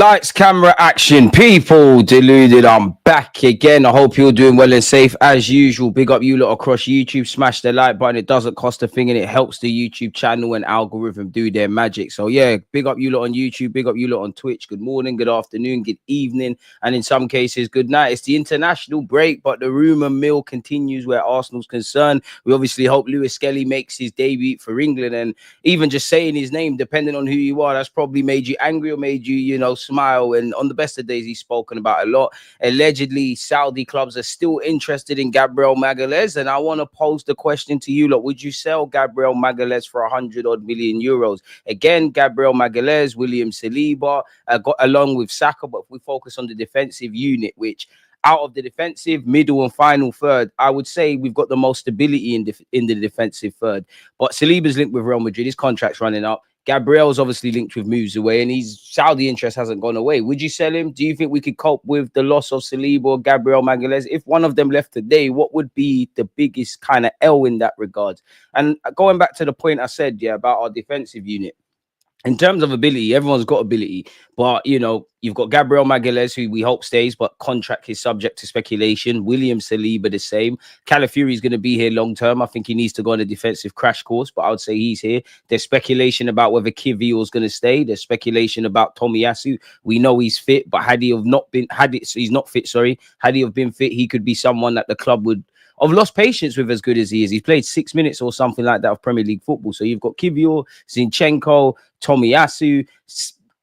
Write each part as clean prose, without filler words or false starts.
Lights, camera, action, people. Deluded, I'm back again. I hope you're doing well and safe as usual. Big up you lot across YouTube. Smash the like button. It doesn't cost a thing and it helps the YouTube channel and algorithm do their magic. So yeah, big up you lot on YouTube. Big up you lot on Twitch. Good morning, good afternoon, good evening, and in some cases, good night. It's the international break, but the rumour mill continues where Arsenal's concerned. We obviously hope Lewis Skelly makes his debut for England, and even just saying his name, depending on who you are, that's probably made you angry or made you, smile. And on the best of days, he's spoken about a lot. Allegedly, Saudi clubs are still interested in Gabriel Magalhães, and I want to pose the question to you lot: would you sell Gabriel Magalhães for 100-odd million euros? Again, Gabriel Magalhães, William Saliba, got along with Saka, but if we focus on the defensive unit, which out of the defensive, middle and final third, I would say we've got the most stability in the defensive third. But Saliba's linked with Real Madrid. His contract's running up. Gabriel's obviously linked with moves away, and his Saudi interest hasn't gone away. Would you sell him? Do you think we could cope with the loss of Saliba or Gabriel Magalhães? If one of them left today, what would be the biggest kind of L in that regard? And going back to the point I said, about our defensive unit. In terms of ability, everyone's got ability, but you've got Gabriel Magalhães, who we hope stays, but contract is subject to speculation. William Saliba the same. Calafiori is going to be here long term. I think he needs to go on a defensive crash course, but I would say he's here. There's speculation about whether Kivior is going to stay. There's speculation about Tomiyasu. We know he's fit, but had he have been fit, he could be someone that the club would I've lost patience with as good as he is. He's played 6 minutes or something like that of Premier League football. So you've got Kivior, Zinchenko, Tomiyasu,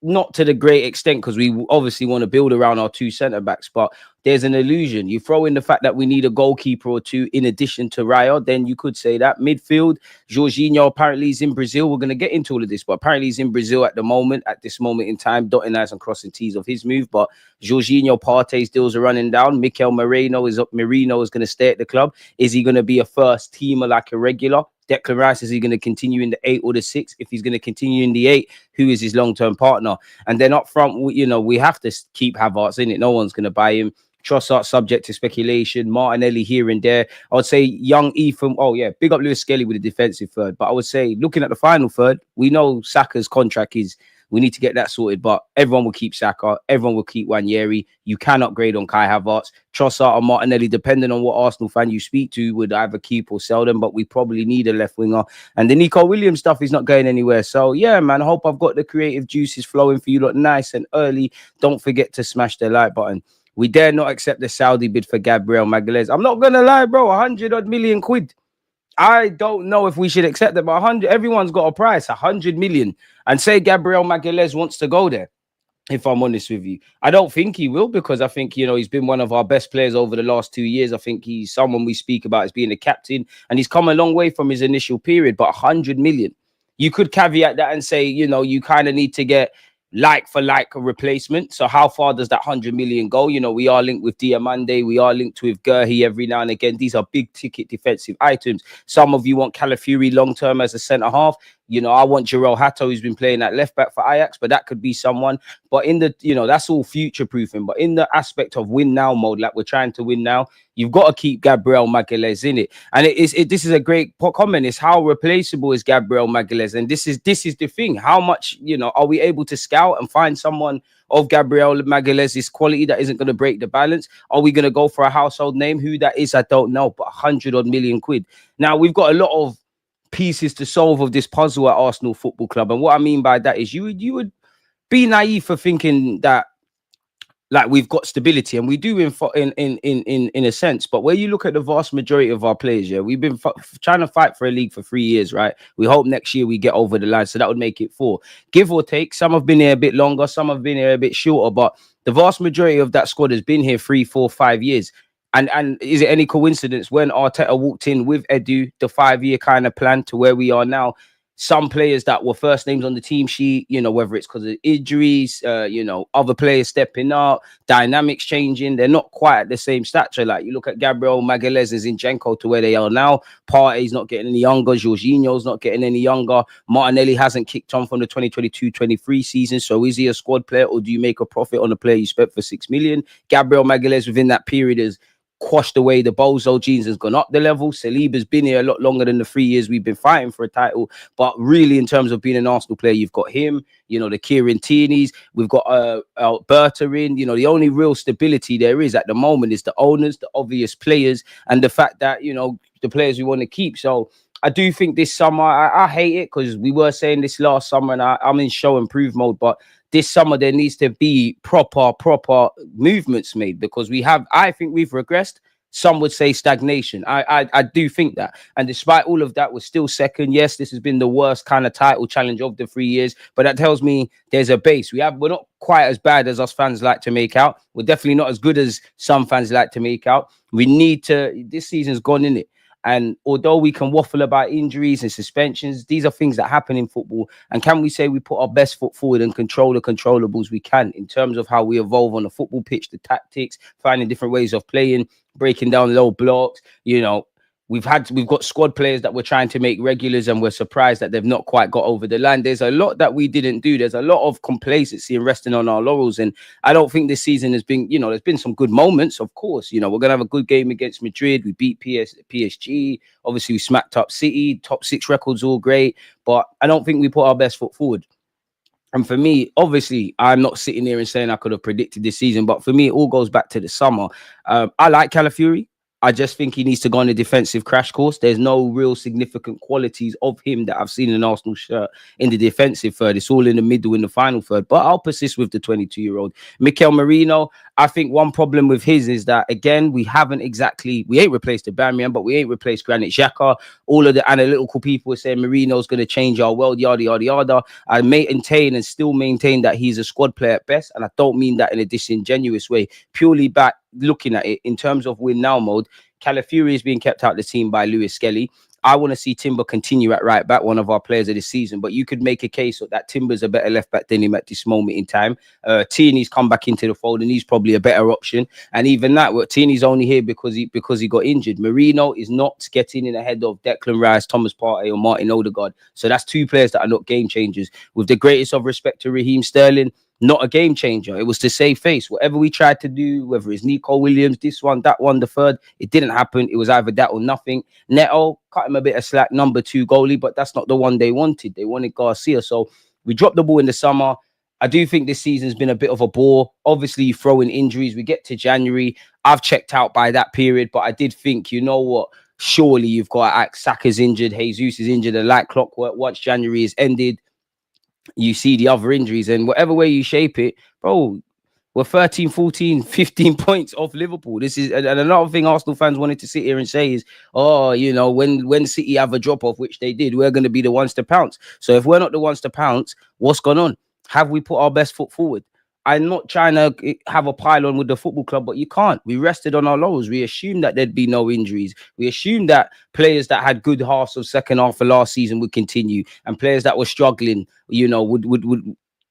not to the great extent because we obviously want to build around our two centre-backs, but there's an illusion. You throw in the fact that we need a goalkeeper or two in addition to Raya, then you could say that. Midfield, Jorginho apparently is in Brazil. We're going to get into all of this, but apparently he's in Brazil at this moment in time, dotting I's and crossing T's of his move. But Jorginho, Partey's deals are running down. Mikel Merino is going to stay at the club. Is he going to be a first teamer like a regular? Declan Rice, is he going to continue in the 8 or the 6? If he's going to continue in the 8, who is his long-term partner? And then up front, we have to keep Havertz in it. No one's going to buy him. Trossard subject to speculation. Martinelli here and there. I would say young Ethan. Oh, yeah. Big up Lewis Skelly with the defensive third. But I would say looking at the final third, we know Saka's contract is... We need to get that sorted, but everyone will keep Saka. Everyone will keep Wanyeri. You can upgrade on Kai Havertz. Trossard or Martinelli, depending on what Arsenal fan you speak to, would either keep or sell them, but we probably need a left winger. And the Nico Williams stuff is not going anywhere. So, yeah, man, I hope I've got the creative juices flowing for you lot nice and early. Don't forget to smash the like button. We dare not accept the Saudi bid for Gabriel Magalhães. I'm not going to lie, bro, 100-odd million quid. I don't know if we should accept that, but 100, everyone's got a price, 100 million. And say Gabriel Magalhães wants to go there, if I'm honest with you. I don't think he will, because I think, he's been one of our best players over the last 2 years. I think he's someone we speak about as being a captain, and he's come a long way from his initial period, but 100 million. You could caveat that and say, you kind of need to get like for like a replacement. So how far does that 100 million go? We are linked with Diamande. We are linked with Gurhi every now and again. These are big ticket defensive items. Some of you want Calafiori long term as a centre half. I want Jarell Hato, who's been playing at left back for Ajax, but that could be someone. But in the, that's all future proofing. But in the aspect of win now mode, like we're trying to win now, you've got to keep Gabriel Magalhães in it. And this is a great comment. It's how replaceable is Gabriel Magalhães? And this is the thing. How much, are we able to scout and find someone of Gabriel Magalhães' quality that isn't going to break the balance? Are we going to go for a household name? Who that is, I don't know. But 100-odd million quid. Now, we've got a lot of pieces to solve of this puzzle at Arsenal Football Club. And what I mean by that is you would be naive for thinking that like we've got stability, and we do in a sense. But when you look at the vast majority of our players, we've been trying to fight for a league for 3 years, right? We hope next year we get over the line, so that would make it 4, give or take. Some have been here a bit longer, some have been here a bit shorter, but the vast majority of that squad has been here 3, 4, 5 years. And is it any coincidence when Arteta walked in with Edu, the 5-year kind of plan to where we are now? Some players that were first names on the team sheet, whether it's because of injuries, other players stepping up, dynamics changing, they're not quite at the same stature. Like you look at Gabriel Magalhães and Zinchenko to where they are now. Partey's not getting any younger. Jorginho's not getting any younger. Martinelli hasn't kicked on from the 2022-23 season. So is he a squad player, or do you make a profit on a player you spent for 6 million? Gabriel Magalhães within that period is quashed away the bozo genes, has gone up the level. Saliba's been here a lot longer than the 3 years we've been fighting for a title. But really, in terms of being an Arsenal player, you've got him, you know, the Kieran Tierney's, we've got Alberta in. You know, the only real stability there is at the moment is the owners, the obvious players, and the fact that, you know, the players we want to keep. So I do think this summer, I hate it because we were saying this last summer, and I'm in show and prove mode, but this summer there needs to be proper movements made, because I think we've regressed. Some would say stagnation. I do think that. And despite all of that, we're still second. Yes, this has been the worst kind of title challenge of the 3 years, but that tells me there's a base. We're not quite as bad as us fans like to make out. We're definitely not as good as some fans like to make out. This season's gone, in it. And although we can waffle about injuries and suspensions, these are things that happen in football. And can we say we put our best foot forward and control the controllables we can in terms of how we evolve on the football pitch, the tactics, finding different ways of playing, breaking down low blocks? You know, we've got squad players that we're trying to make regulars, and we're surprised that they've not quite got over the line. There's a lot that we didn't do. There's a lot of complacency and resting on our laurels. And I don't think this season has been, you know, there's been some good moments, of course. You know, we're going to have a good game against Madrid. We beat PSG. Obviously, we smacked up City. Top 6 records, all great. But I don't think we put our best foot forward. And for me, obviously, I'm not sitting here and saying I could have predicted this season, but for me, it all goes back to the summer. I like Calafiori. I just think he needs to go on a defensive crash course. There's no real significant qualities of him that I've seen in an Arsenal shirt in the defensive third. It's all in the middle, in the final third. But I'll persist with the 22-year-old. Mikel Merino, I think one problem with his is that, again, we ain't replaced Aubameyang, but we ain't replaced Granit Xhaka. All of the analytical people are saying Merino's going to change our world, yada, yada, yada. I maintain and still maintain that he's a squad player at best. And I don't mean that in a disingenuous way. Purely back looking at it in terms of win now mode, Calafiori is being kept out of the team by Lewis Skelly. I want to see Timber continue at right back, one of our players of this season. But you could make a case that Timber's a better left back than him at this moment in time. Tierney's come back into the fold, and he's probably a better option. And even that, Tierney's only here because he got injured. Merino is not getting in ahead of Declan Rice, Thomas Partey, or Martin Odegaard. So that's 2 players that are not game changers. With the greatest of respect to Raheem Sterling, not a game changer. It was to save face. Whatever we tried to do, whether it's Nico Williams, this one, that one, the third, it didn't happen. It was either that or nothing. Neto, cut him a bit of slack, number 2 goalie, but that's not the one they wanted. They wanted Garcia. So we dropped the ball in the summer. I do think this season's been a bit of a bore. Obviously, you throw in injuries. We get to January. I've checked out by that period, but I did think, you know what? Surely you've got Saka's injured, Jesus is injured, and like clockwork, once January is ended, you see the other injuries, and whatever way you shape it, bro, we're 13, 14, 15 points off Liverpool. This is, and another thing Arsenal fans wanted to sit here and say is, oh, you know, when City have a drop off, which they did, we're going to be the ones to pounce. So if we're not the ones to pounce, what's gone on? Have we put our best foot forward? I'm not trying to have a pile-on with the football club, but you can't. We rested on our laurels. We assumed that there'd be no injuries. We assumed that players that had good halves of second half of last season would continue, and players that were struggling, you know,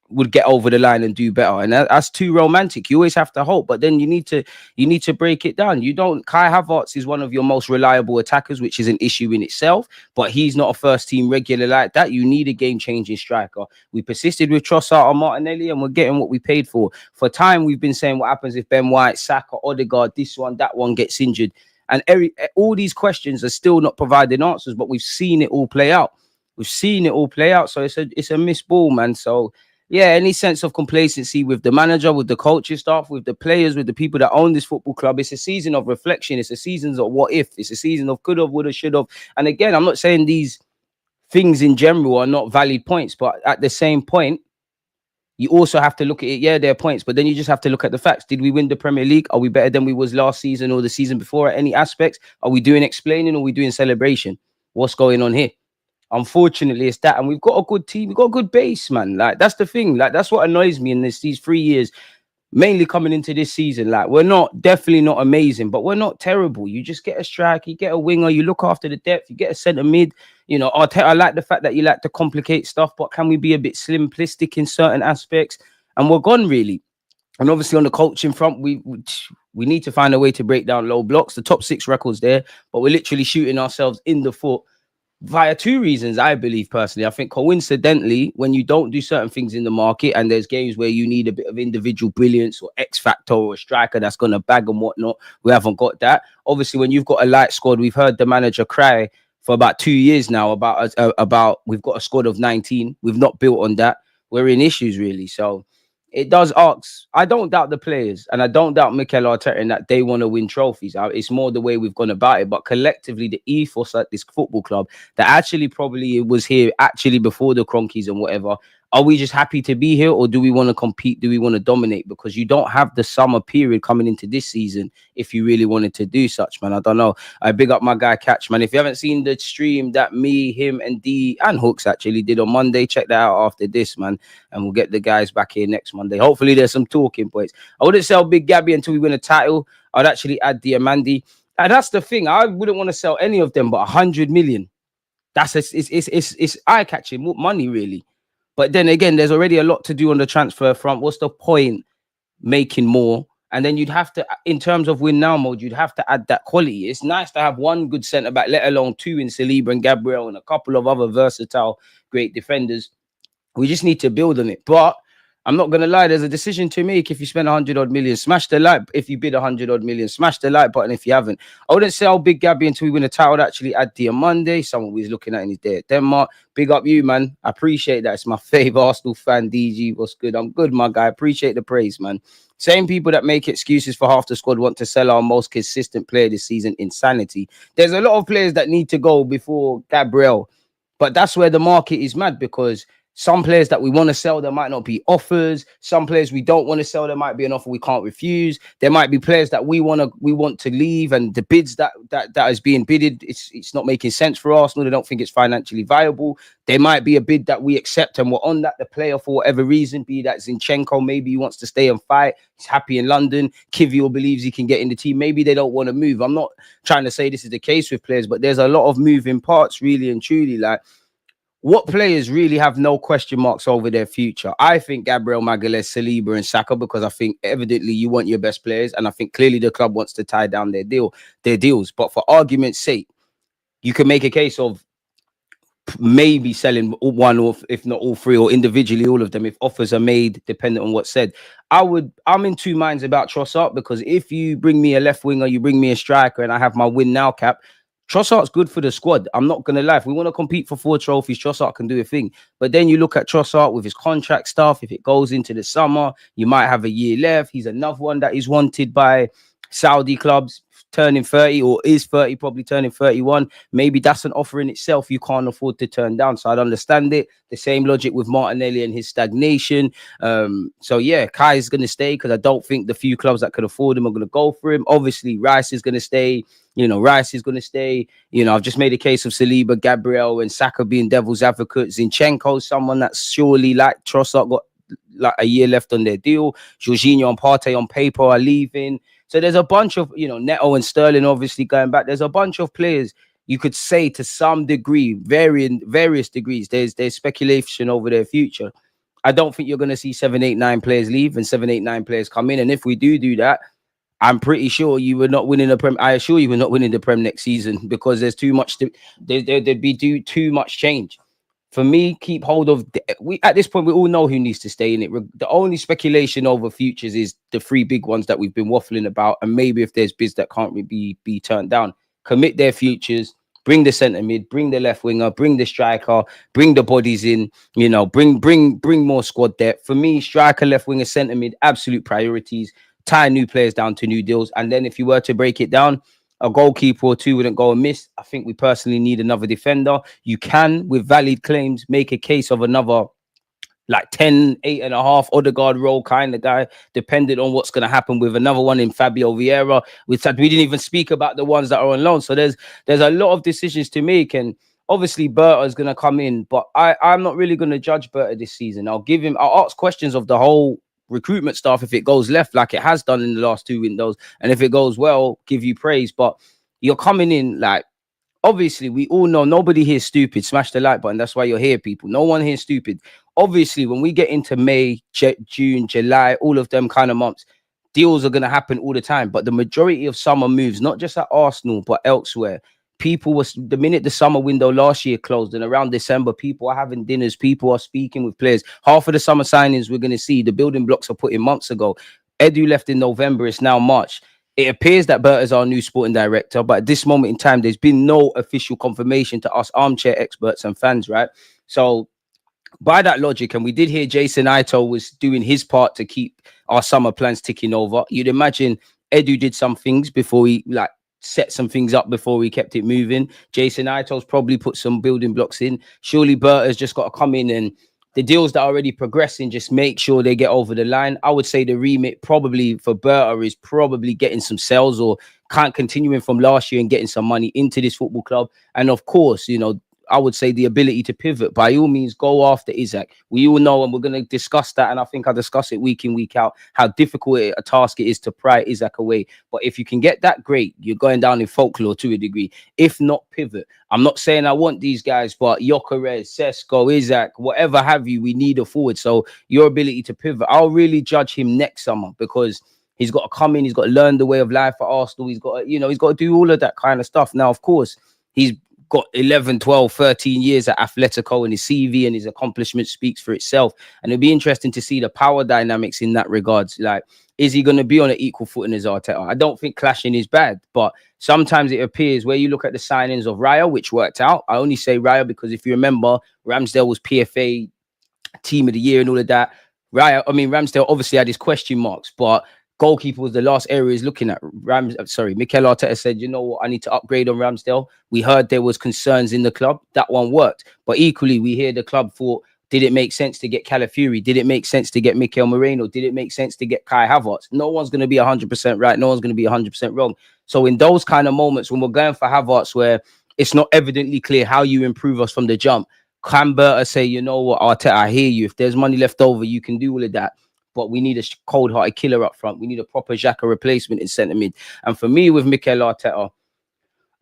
would get over the line and do better. And that's too romantic. You always have to hope, but then you need to break it down. Kai Havertz is one of your most reliable attackers, which is an issue in itself, but he's not a first team regular like that. You need a game-changing striker. We persisted with Trossard or Martinelli, and we're getting what we paid for. For time, we've been saying what happens if Ben White, Saka, Odegaard, this one, that one gets injured. And all these questions are still not providing answers, but we've seen it all play out. So it's a missed ball, man. So yeah, any sense of complacency with the manager, with the coaching staff, with the players, with the people that own this football club. It's a season of reflection. It's a season of what if. It's a season of could have, would have, should have. And again, I'm not saying these things in general are not valid points, but at the same point, you also have to look at it. Yeah, they're points, but then you just have to look at the facts. Did we win the Premier League? Are we better than we was last season or the season before at any aspects? Are we doing explaining or are we doing celebration? What's going on here? Unfortunately, it's that, and we've got a good team. We've got a good base, man. Like, that's the thing. Like, that's what annoys me in these 3 years, mainly coming into this season. Like, we're definitely not amazing, but we're not terrible. You just get a striker, you get a winger, you look after the depth, you get a centre mid. You know, I like the fact that you like to complicate stuff, but can we be a bit simplistic in certain aspects? And we're gone, really. And obviously on the coaching front, we need to find a way to break down low blocks. The top 6 records there, but we're literally shooting ourselves in the foot via two reasons, I believe personally. I think coincidentally, when you don't do certain things in the market and there's games where you need a bit of individual brilliance or X factor or a striker that's going to bag and whatnot, we haven't got that. Obviously, when you've got a light squad, we've heard the manager cry for about 2 years now about we've got a squad of 19. We've not built on that. We're in issues really. So it does ask. I don't doubt the players, and I don't doubt Mikel Arteta in that they want to win trophies. It's more the way we've gone about it. But collectively, the ethos at this football club that actually probably was here actually before the Cronkies and whatever. Are we just happy to be here, or do we want to compete? Do we want to dominate? Because you don't have the summer period coming into this season if you really wanted to do such, man. I don't know. I big up my guy Catch, man. If you haven't seen the stream that me, him, and D and Hooks actually did on Monday, check that out after this, man. And we'll get the guys back here next Monday. Hopefully, there's some talking points. I wouldn't sell Big Gabby until we win a title. I'd actually add Diamandi. And that's the thing. I wouldn't want to sell any of them, but 100 million. It's eye-catching money, really. But then again, there's already a lot to do on the transfer front. What's the point making more? And then you'd have to, in terms of win now mode, you'd have to add that quality. It's nice to have one good centre back, let alone two in Saliba and Gabriel and a couple of other versatile, great defenders. We just need to build on it. But I'm not going to lie, there's a decision to make. If you spend 100 odd million, smash the like. If you bid 100 odd million, smash the like button if you haven't. I wouldn't sell Big Gabby until we win a title. I'd actually add Monday. Someone we's looking at in his day at Denmark. Big up you, man. I appreciate that. It's my favourite Arsenal fan, DG. What's good? I'm good, my guy. Appreciate the praise, man. Same people that make excuses for half the squad want to sell our most consistent player this season. Insanity. There's a lot of players that need to go before Gabriel. But that's where the market is mad, because some players that we want to sell, there might not be offers. Some players we don't want to sell, there might be an offer we can't refuse. There might be players that we want to leave, and the bids that is being bidded, it's not making sense for Arsenal. They don't think it's financially viable. There might be a bid that we accept and we're on that. The player, for whatever reason, be that Zinchenko, maybe he wants to stay and fight. He's happy in London. Kivior believes he can get in the team. Maybe they don't want to move. I'm not trying to say this is the case with players, but there's a lot of moving parts, really and truly. Like, what players really have no question marks over their future? I think Gabriel Magalhães, Saliba, and Saka, because I think evidently you want your best players, and I think clearly the club wants to tie down their deals. But for argument's sake, you can make a case of maybe selling one, or if not all three, or individually all of them, if offers are made dependent on what's said. I'm in two minds about Trossard, because if you bring me a left winger, you bring me a striker, and I have my win now cap, Trossard's good for the squad. I'm not going to lie. If we want to compete for 4 trophies, Trossard can do a thing. But then you look at Trossard with his contract stuff. If it goes into the summer, you might have a year left. He's another one that is wanted by Saudi clubs, turning 30, or is 30, probably turning 31. Maybe that's an offer in itself you can't afford to turn down. So I'd understand it. The same logic with Martinelli and his stagnation. So yeah, Kai is going to stay, because I don't think the few clubs that could afford him are going to go for him. Obviously, Rice is going to stay. Rice is going to stay. I've just made a case of Saliba, Gabriel, and Saka being devil's advocate. Zinchenko, someone that's surely, like Trossard, got like a year left on their deal. Jorginho and Partey on paper are leaving. So there's a bunch of, Neto and Sterling obviously going back. There's a bunch of players you could say to some degree, various degrees. There's speculation over their future. I don't think you're going to see 7, 8, 9 players leave and 7, 8, 9 players come in. And if we do that, I'm pretty sure you were not winning the Prem. I assure you we're not winning the Prem next season, because there's too much. There'd be too much change. For me, keep hold of. At this point, we all know who needs to stay in it. The only speculation over futures is the 3 big ones that we've been waffling about, and maybe if there's bids that can't be turned down, commit their futures. Bring the centre mid, bring the left winger, bring the striker, bring the bodies in. Bring more squad depth. For me, striker, left winger, centre mid, absolute priorities. Tie new players down to new deals. And then if you were to break it down, a goalkeeper or 2 wouldn't go amiss. I think we personally need another defender. You can, with valid claims, make a case of another like 10, 8.5 Odegaard role kind of guy, depending on what's going to happen with another one in Fabio Vieira. We didn't even speak about the ones that are on loan. So there's a lot of decisions to make. And obviously, Berta is going to come in, but I'm not really going to judge Berta this season. I'll ask questions of the whole recruitment staff if it goes left, like it has done in the last 2 windows, and if it goes well, give you praise. But you're coming in, like, obviously we all know nobody here is stupid. Smash the like button. That's why you're here, people. No one here is stupid. Obviously, when we get into May, June, July, all of them kind of months, deals are going to happen all the time. But the majority of summer moves, not just at Arsenal but elsewhere, people was the minute the summer window last year closed and around December, people are having dinners, people are speaking with players. Half of the summer signings we're going to see, the building blocks are put in months ago. Edu left in November, it's now March. It appears that Bert is our new sporting director, but at this moment in time, there's been no official confirmation to us armchair experts and fans, right? So by that logic, and we did hear Jason Ito was doing his part to keep our summer plans ticking over. You'd imagine Edu did some things before he set some things up before we kept it moving. Jason Ito's probably put some building blocks in. Surely Bert has just got to come in and the deals that are already progressing, just make sure they get over the line. I would say the remit probably for Berta is probably getting some sales or can't continuing from last year and getting some money into this football club. And of course, I would say the ability to pivot. By all means, go after Isak. We all know, and we're going to discuss that, and I think I discuss it week in, week out, how difficult a task it is to pry Isak away. But if you can get that, great. You're going down in folklore to a degree. If not, pivot. I'm not saying I want these guys, but Gyökeres, Sesko, Isak, whatever have you, we need a forward. So your ability to pivot, I'll really judge him next summer because he's got to come in, he's got to learn the way of life at Arsenal. He's got to, he's got to do all of that kind of stuff. Now, of course, he's got 11, 12, 13 years at Atletico, and his CV and his accomplishment speaks for itself. And it'll be interesting to see the power dynamics in that regards. Like, is he going to be on an equal footing as Arteta? I don't think clashing is bad, but sometimes it appears where you look at the signings of Raya, which worked out. I only say Raya because if you remember, Ramsdale was PFA team of the year and all of that. Ramsdale obviously had his question marks, but goalkeeper was the last area he's looking at. Mikel Arteta said, you know what, I need to upgrade on Ramsdale. We heard there was concerns in the club. That one worked. But equally, we hear the club thought, did it make sense to get Calafiori? Did it make sense to get Mikel Moreno? Did it make sense to get Kai Havertz? No one's going to be 100% right. No one's going to be 100% wrong. So in those kind of moments when we're going for Havertz, where it's not evidently clear how you improve us from the jump, can Berta say, you know what, Arteta, I hear you. If there's money left over, you can do all of that. But we need a cold-hearted killer up front. We need a proper Xhaka replacement in centre mid. And for me, with Mikel Arteta,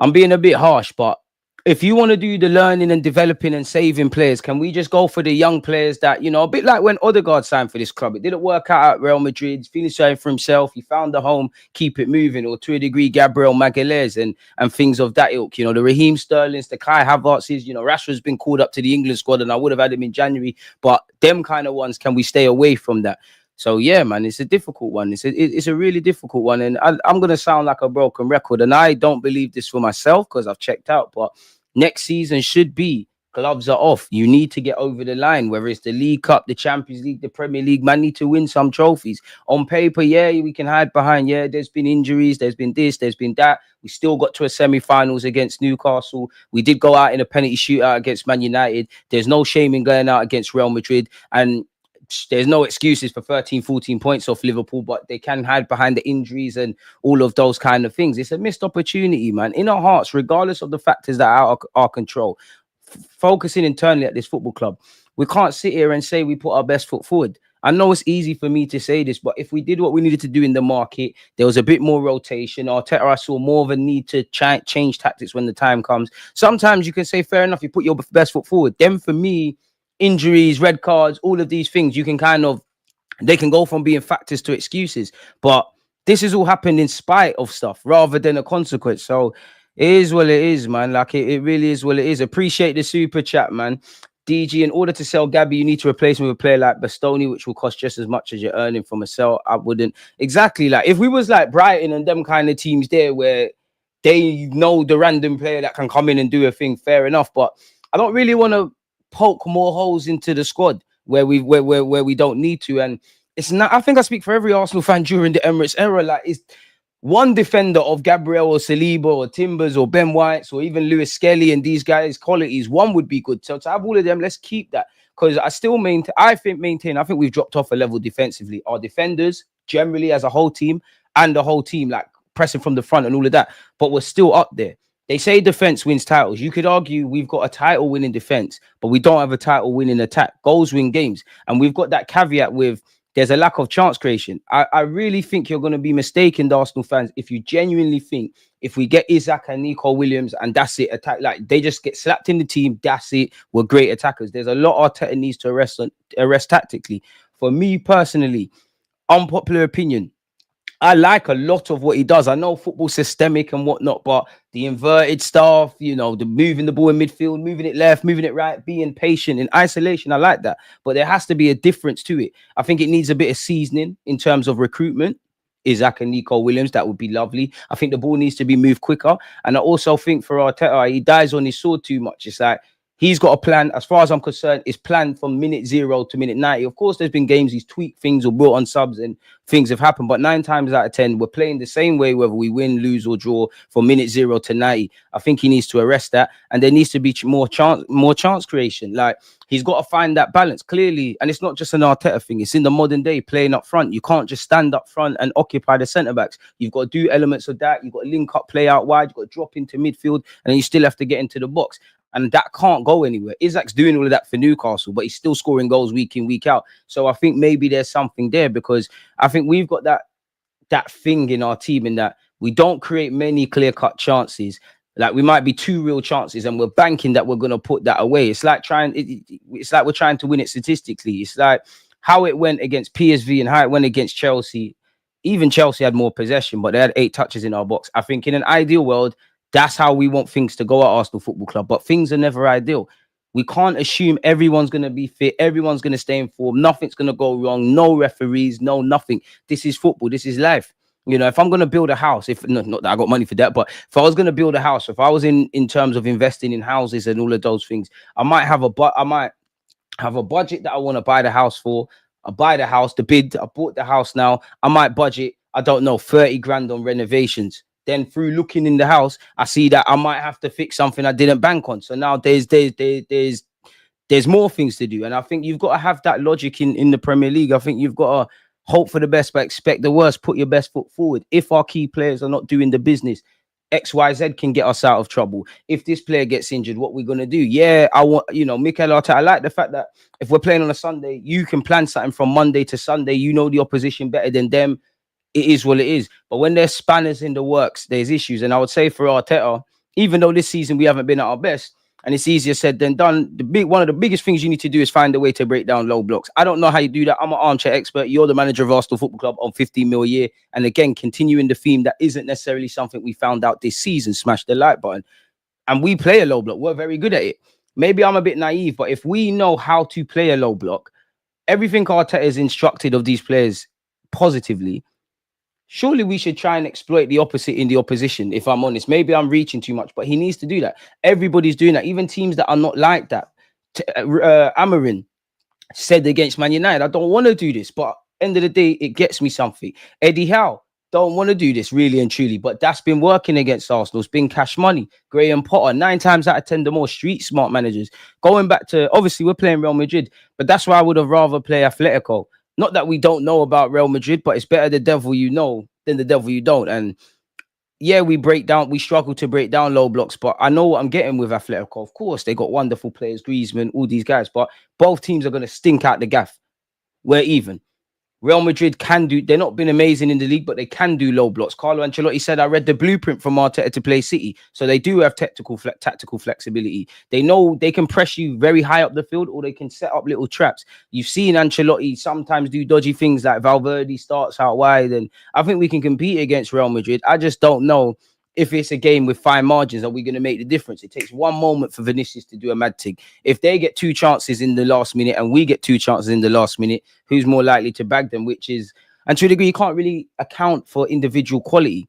I'm being a bit harsh, but if you want to do the learning and developing and saving players, can we just go for the young players that, a bit like when Odegaard signed for this club? It didn't work out at Real Madrid. He's feeling sorry for himself. He found a home, keep it moving. Or to a degree, Gabriel Magalhães and things of that ilk. The Raheem Sterlings, the Kai Havertz's, Rashford's been called up to the England squad and I would have had him in January. But them kind of ones, can we stay away from that? So, yeah, man, it's a difficult one. It's a really difficult one. And I'm going to sound like a broken record. And I don't believe this for myself because I've checked out. But next season should be gloves are off. You need to get over the line, whether it's the League Cup, the Champions League, the Premier League. Man, need to win some trophies. On paper, yeah, we can hide behind. Yeah, there's been injuries. There's been this. There's been that. We still got to a semi-finals against Newcastle. We did go out in a penalty shootout against Man United. There's no shame in going out against Real Madrid. And there's no excuses for 13, 14 points off Liverpool, but they can hide behind the injuries and all of those kind of things. It's a missed opportunity, man. In our hearts, regardless of the factors that are out of our control, focusing internally at this football club, we can't sit here and say we put our best foot forward. I know it's easy for me to say this, but if we did what we needed to do in the market, there was a bit more rotation. Arteta, I saw more of a need to change tactics when the time comes. Sometimes you can say, fair enough, you put your best foot forward. Then for me, injuries, red cards, all of these things, you can they can go from being factors to excuses. But this has all happened in spite of stuff rather than a consequence. So it is what it is, man. Like it really is what it is. Appreciate the super chat, man. DG, in order to sell Gabby, you need to replace him with a player like Bastoni, which will cost just as much as you're earning from a sell. I wouldn't. Exactly. Like if we was like Brighton and them kind of teams there where they know the random player that can come in and do a thing, fair enough. But I don't really want to poke more holes into the squad where we don't need to. And it's not, I think I speak for every Arsenal fan during the Emirates era. Like it's one defender of Gabriel or Saliba or Timbers or Ben Whites or even Lewis Skelly and these guys' qualities, one would be good. So to have all of them, let's keep that. Because I still I think we've dropped off a level defensively. Our defenders generally as a whole team and the whole team like pressing from the front and all of that, but we're still up there. They say defense wins titles. You could argue we've got a title winning defense, but we don't have a title winning attack. Goals win games. And we've got that caveat with there's a lack of chance creation. I really think you're going to be mistaken, the Arsenal fans, if you genuinely think if we get Isak and Nico Williams and that's it, attack, like they just get slapped in the team, that's it, we're great attackers. There's a lot Arteta needs to arrest tactically. For me personally, unpopular opinion, I like a lot of what he does. I know football's systemic and whatnot, but the inverted stuff, you know, the moving the ball in midfield, moving it left, moving it right, being patient in isolation, I like that. But there has to be a difference to it. I think it needs a bit of seasoning in terms of recruitment. Isak and Nico Williams, that would be lovely. I think the ball needs to be moved quicker. And I also think for Arteta, he dies on his sword too much. It's like, he's got a plan, as far as I'm concerned, is planned from minute 0 to minute 90. Of course, there's been games he's tweaked things or brought on subs and things have happened, but 9 times out of 10, we're playing the same way, whether we win, lose, or draw from minute 0 to 90. I think he needs to arrest that, and there needs to be more chance creation. Like, he's got to find that balance clearly, and it's not just an Arteta thing. It's in the modern day playing up front. You can't just stand up front and occupy the centre backs. You've got to do elements of that. You've got to link up, play out wide. You've got to drop into midfield, and then you still have to get into the box. And that can't go anywhere. Isak's doing all of that for Newcastle, but he's still scoring goals week in, week out. So I think maybe there's something there, because I think we've got that thing in our team, in that we don't create many clear-cut chances. Like, we might be 2 real chances and we're banking that we're going to put that away. It's like it's like we're trying to win it statistically. It's like how it went against PSV and how it went against Chelsea. Even Chelsea had more possession, but they had 8 touches in our box. I think in an ideal world, that's how we want things to go at Arsenal Football Club. But things are never ideal. We can't assume everyone's going to be fit. Everyone's going to stay in form. Nothing's going to go wrong. No referees, no nothing. This is football. This is life. You know, if I'm going to build a house, not that I got money for that, but if I was going to build a house, if I was in terms of investing in houses and all of those things, I might have a budget that I want to buy the house for. I buy the house, the bid. I bought the house now. I might budget, I don't know, 30 grand on renovations. Then through looking in the house, I see that I might have to fix something I didn't bank on. So now there's more things to do. And I think you've got to have that logic in the Premier League. I think you've got to hope for the best, but expect the worst. Put your best foot forward. If our key players are not doing the business, XYZ can get us out of trouble. If this player gets injured, what we're going to do? Yeah, I want, Mikel Arteta, I like the fact that if we're playing on a Sunday, you can plan something from Monday to Sunday. You know the opposition better than them. It is what it is. But when there's spanners in the works, there's issues. And I would say for Arteta, even though this season we haven't been at our best, and it's easier said than done, one of the biggest things you need to do is find a way to break down low blocks. I don't know how you do that. I'm an armchair expert. You're the manager of Arsenal Football Club on 15 mil a year. And again, continuing the theme that isn't necessarily something we found out this season. Smash the like button. And we play a low block. We're very good at it. Maybe I'm a bit naive, but if we know how to play a low block, everything Arteta is instructed of these players positively, surely we should try and exploit the opposite in the opposition, if I'm honest. Maybe I'm reaching too much, but he needs to do that. Everybody's doing that, even teams that are not like that. Amarin said against Man United, I don't want to do this, but end of the day, it gets me something. Eddie Howe, don't want to do this really and truly, but that's been working against Arsenal. It's been cash money. Graham Potter, 9 times out of 10, the more street smart managers. Going back to, obviously, we're playing Real Madrid, but that's why I would have rather play Atletico. Not that we don't know about Real Madrid, but it's better the devil you know than the devil you don't. And yeah, we struggle to break down low blocks, but I know what I'm getting with Atletico. Of course, they got wonderful players, Griezmann, all these guys, but both teams are going to stink out the gaff. We're even. Real Madrid they're not been amazing in the league, but they can do low blocks. Carlo Ancelotti said, I read the blueprint from Arteta to play City. So they do have tactical flexibility. They know they can press you very high up the field, or they can set up little traps. You've seen Ancelotti sometimes do dodgy things, like Valverde starts out wide. And I think we can compete against Real Madrid. I just don't know if it's a game with fine margins, are we going to make the difference? It takes one moment for Vinicius to do a mad thing. If they get 2 chances in the last minute and we get 2 chances in the last minute, who's more likely to bag them? And to a degree, you can't really account for individual quality.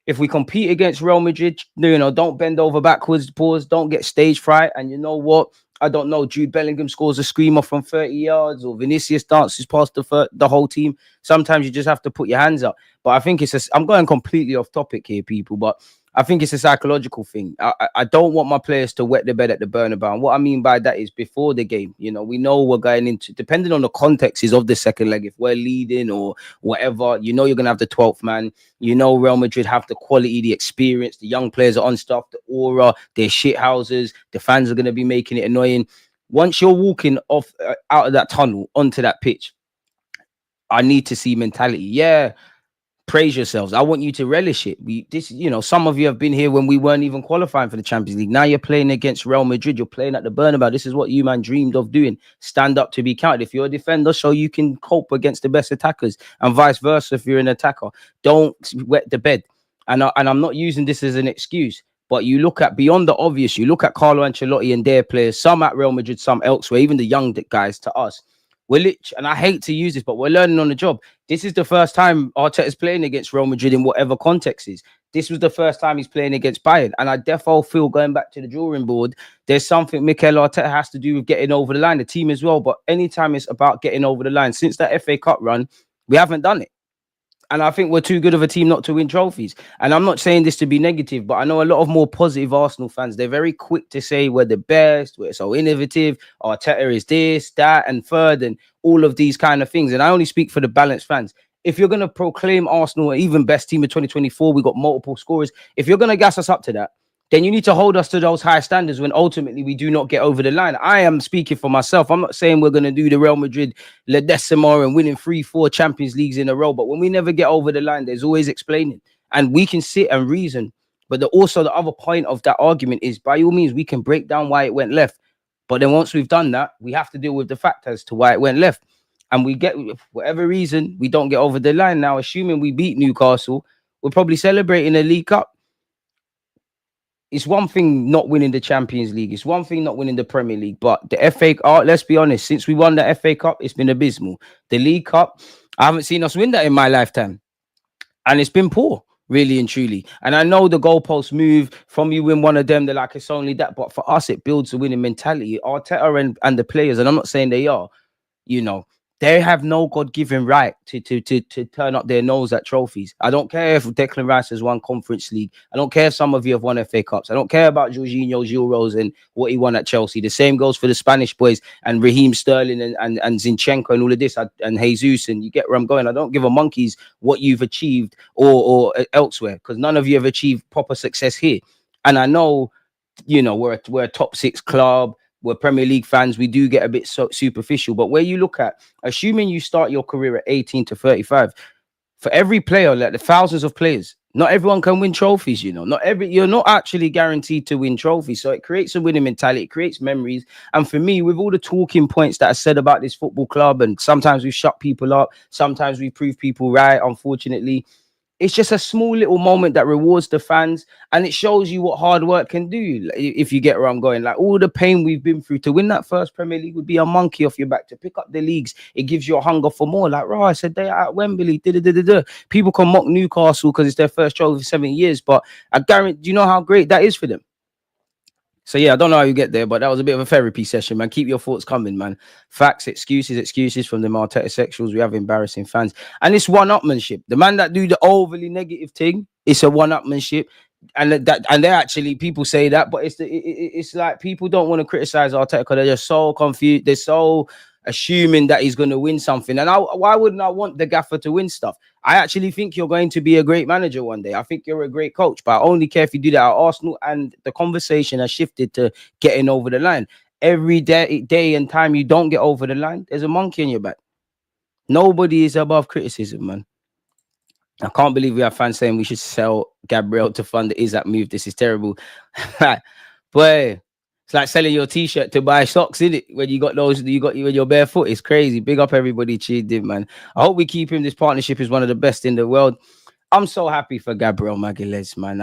If we compete against Real Madrid, don't bend over backwards, pause, don't get stage fright. And you know what? I don't know, Jude Bellingham scores a screamer from 30 yards, or Vinicius dances past the whole team. Sometimes you just have to put your hands up. But I think I'm going completely off topic here, people, but I think it's a psychological thing. I don't want my players to wet the bed at the Bernabeu. And what I mean by that is before the game, we know we're going into, depending on the context of the second leg, if we're leading or whatever, you're going to have the 12th man. Real Madrid have the quality, the experience, the young players are on stuff, the aura, they're shit houses, the fans are going to be making it annoying. Once you're walking off out of that tunnel onto that pitch, I need to see mentality. Yeah, praise yourselves. I want you to relish it. Some of you have been here when we weren't even qualifying for the Champions League. Now you're playing against Real Madrid. You're playing at the Bernabeu. This is what you, man, dreamed of doing. Stand up to be counted. If you're a defender, show you can cope against the best attackers, and vice versa if you're an attacker. Don't wet the bed. And I'm not using this as an excuse, but you look at beyond the obvious. You look at Carlo Ancelotti and their players, some at Real Madrid, some elsewhere, even the young guys to us. And I hate to use this, but we're learning on the job. This is the first time Arteta's playing against Real Madrid in whatever context is. This was the first time he's playing against Bayern. And I defo feel, going back to the drawing board, there's something Mikel Arteta has to do with getting over the line, the team as well. But anytime it's about getting over the line, since that FA Cup run, we haven't done it. And I think we're too good of a team not to win trophies. And I'm not saying this to be negative, but I know a lot of more positive Arsenal fans. They're very quick to say we're the best, we're so innovative, Arteta is this, that, and third, and all of these kind of things. And I only speak for the balanced fans. If you're going to proclaim Arsenal even best team of 2024, we got multiple scorers. If you're going to gas us up to that, then you need to hold us to those high standards when ultimately we do not get over the line. I am speaking for myself. I'm not saying we're going to do the Real Madrid La Decima and winning 3-4 Champions Leagues in a row. But when we never get over the line, there's always explaining. And we can sit and reason. But also the other point of that argument is, by all means, we can break down why it went left. But then once we've done that, we have to deal with the fact as to why it went left. And we get, for whatever reason, we don't get over the line. Now, assuming we beat Newcastle, we're probably celebrating a League Cup. It's one thing not winning the Champions League. It's one thing not winning the Premier League. But the FA Cup, let's be honest, since we won the FA Cup, it's been abysmal. The League Cup, I haven't seen us win that in my lifetime. And it's been poor, really and truly. And I know the goalposts move from you win one of them, they're like, it's only that. But for us, it builds a winning mentality. Arteta and the players, and I'm not saying they are, they have no God-given right to turn up their nose at trophies. I don't care if Declan Rice has won Conference League. I don't care if some of you have won FA Cups. I don't care about Jorginho's Euros and what he won at Chelsea. The same goes for the Spanish boys and Raheem Sterling and Zinchenko and all of this and Jesus, and you get where I'm going. I don't give a monkey's what you've achieved or elsewhere, because none of you have achieved proper success here. And I know, we're a top 6 club. We're Premier League fans. We do get a bit superficial. But where you look at, assuming you start your career at 18 to 35, for every player, like the thousands of players, not everyone can win trophies, you're not actually guaranteed to win trophies. So it creates a winning mentality, it creates memories. And for me, with all the talking points that are said about this football club, and sometimes we shut people up, sometimes we prove people right, unfortunately, it's just a small little moment that rewards the fans, and it shows you what hard work can do. If you get where I'm going, like all the pain we've been through to win that first Premier League would be a monkey off your back. To pick up the leagues, it gives you a hunger for more. Like, I said they are at Wembley. People can mock Newcastle because it's their first trophy for 7 years, but I guarantee, do you know how great that is for them? So, yeah, I don't know how you get there, but that was a bit of a therapy session, man. Keep your thoughts coming, man. Facts, excuses from the Arteta sexuals. We have embarrassing fans. And it's one-upmanship. The man that do the overly negative thing, it's a one-upmanship. And they're actually, people say that, but it's like people don't want to criticize Arteta because they're just so confused. They're so assuming that he's going to win something. And why wouldn't I want the gaffer to win stuff? I actually think you're going to be a great manager one day. I think you're a great coach, but I only care if you do that at Arsenal. And the conversation has shifted to getting over the line. Every day and time you don't get over the line, there's a monkey in your back. Nobody is above criticism, man. I can't believe we have fans saying we should sell Gabriel to fund the Isak move. This is terrible. Boy, it's like selling your t-shirt to buy socks, isn't it? When you got you when you're barefoot. It's crazy. Big up everybody cheered in, man. I hope we keep him. This partnership is one of the best in the world. I'm so happy for Gabriel Magalhães, man.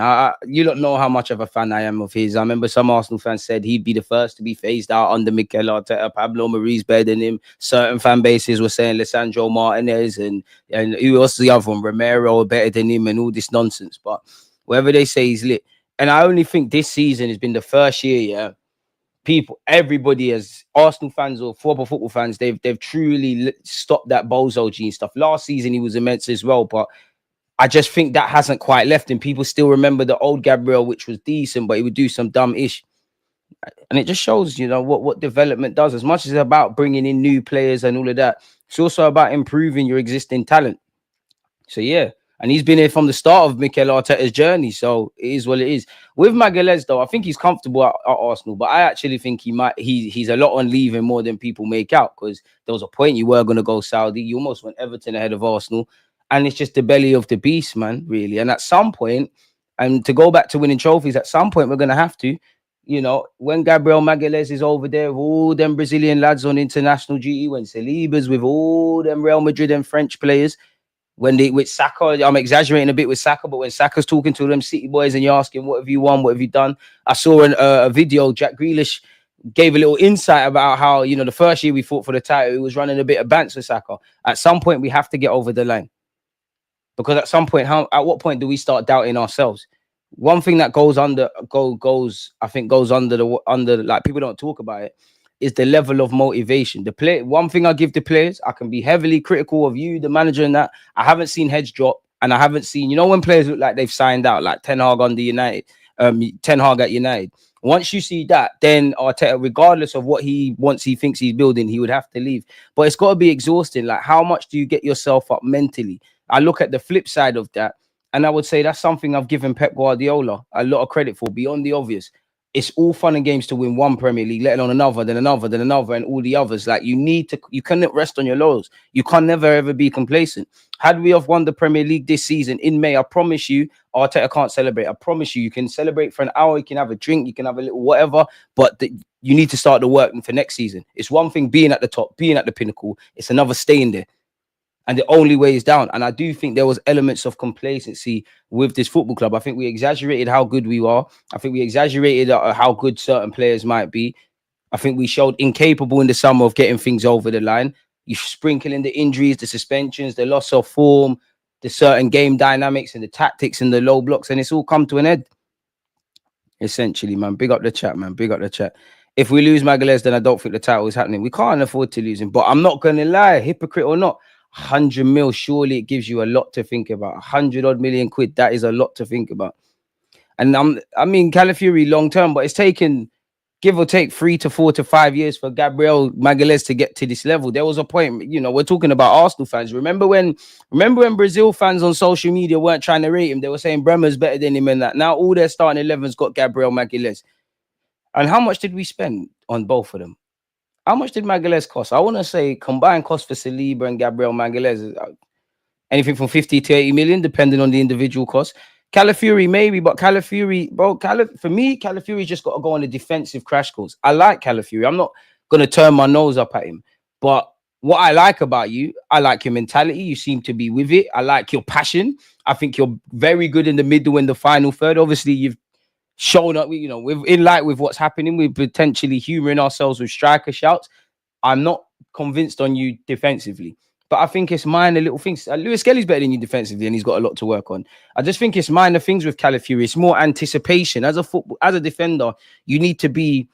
You don't know how much of a fan I am of his. I remember some Arsenal fans said he'd be the first to be phased out under Mikel Arteta. Pablo Mari's better than him. Certain fan bases were saying Lisandro Martinez and who else the other one, Romero, better than him and all this nonsense. But whatever they say, he's lit. And I only think this season has been the first year, everybody as Arsenal fans or football fans, they've truly stopped that bozo gene stuff. Last season, he was immense as well, but I just think that hasn't quite left him. People still remember the old Gabriel, which was decent, but he would do some dumb ish. And it just shows, what development does. As much as it's about bringing in new players and all of that, it's also about improving your existing talent. So, yeah. And he's been here from the start of Mikel Arteta's journey. So it is what it is. With Magalhães, though, I think he's comfortable at Arsenal. But I actually think he's a lot on leaving more than people make out. Because there was a point you were going to go Saudi. You almost went Everton ahead of Arsenal. And it's just the belly of the beast, man, really. And at some point, and to go back to winning trophies, at some point, we're going to have to, you know, when Gabriel Magalhães is over there with all them Brazilian lads on international duty, when Saliba's with all them Real Madrid and French players, when they with Saka, I'm exaggerating a bit with Saka, but when Saka's talking to them City boys and you're asking, what have you won? What have you done? I saw a video, Jack Grealish gave a little insight about how, you know, the first year we fought for the title, he was running a bit of bants with Saka. At some point, we have to get over the line. Because at some point, at what point do we start doubting ourselves? One thing that goes under like people don't talk about it, is the level of motivation. One thing I give the players, I can be heavily critical of you, the manager, and that. I haven't seen heads drop, and I haven't seen, you know, when players look like they've signed out, like Ten Hag on the United, Ten Hag at United. Once you see that, then Arteta, regardless of what he thinks he's building, he would have to leave. But it's got to be exhausting. Like, how much do you get yourself up mentally? I look at the flip side of that, and I would say that's something I've given Pep Guardiola a lot of credit for, beyond the obvious. It's all fun and games to win one Premier League, let alone another, then another, then another, and all the others. Like, you cannot rest on your laurels. You can never ever be complacent. Had we have won the Premier League this season in May, I promise you, Arteta can't celebrate. I promise you, you can celebrate for an hour, you can have a drink, you can have a little whatever, but you need to start the work for next season. It's one thing being at the top, being at the pinnacle. It's another staying there. And the only way is down. And I do think there was elements of complacency with this football club. I think we exaggerated how good we are. I think we exaggerated how good certain players might be. I think we showed incapable in the summer of getting things over the line. You sprinkle in the injuries, the suspensions, the loss of form, the certain game dynamics and the tactics and the low blocks, and it's all come to an end. Essentially, man. Big up the chat, man. Big up the chat. If we lose Magalhães, then I don't think the title is happening. We can't afford to lose him. But I'm not going to lie, hypocrite or not, 100 mil, surely it gives you a lot to think about. 100 odd million quid, that is a lot to think about. And I mean, Calafiori long term, but it's taken, give or take, 3 to 4 to 5 years for Gabriel Magalhães to get to this level. There was a point, you know, we're talking about Arsenal fans. Remember when Brazil fans on social media weren't trying to rate him? They were saying Bremer's better than him and that. Now all their starting 11's got Gabriel Magalhães. And how much did we spend on both of them? How much did Magalhães cost? I want to say combined cost for Saliba and Gabriel Magalhães, anything from 50 to 80 million, depending on the individual cost. Calafiori, maybe, but Calafiori, bro, for me, Calafiori's just got to go on a defensive crash course. I like Calafiori. I'm not going to turn my nose up at him. But what I like about you, I like your mentality. You seem to be with it. I like your passion. I think you're very good in the middle and the final third. Obviously, you've shown up, you know, in light with what's happening, we're potentially humoring ourselves with striker shouts. I'm not convinced on you defensively, but I think it's minor little things. Lewis Skelly's better than you defensively, and he's got a lot to work on. I just think it's minor things with Calafiori. It's more anticipation. As a defender, you need to be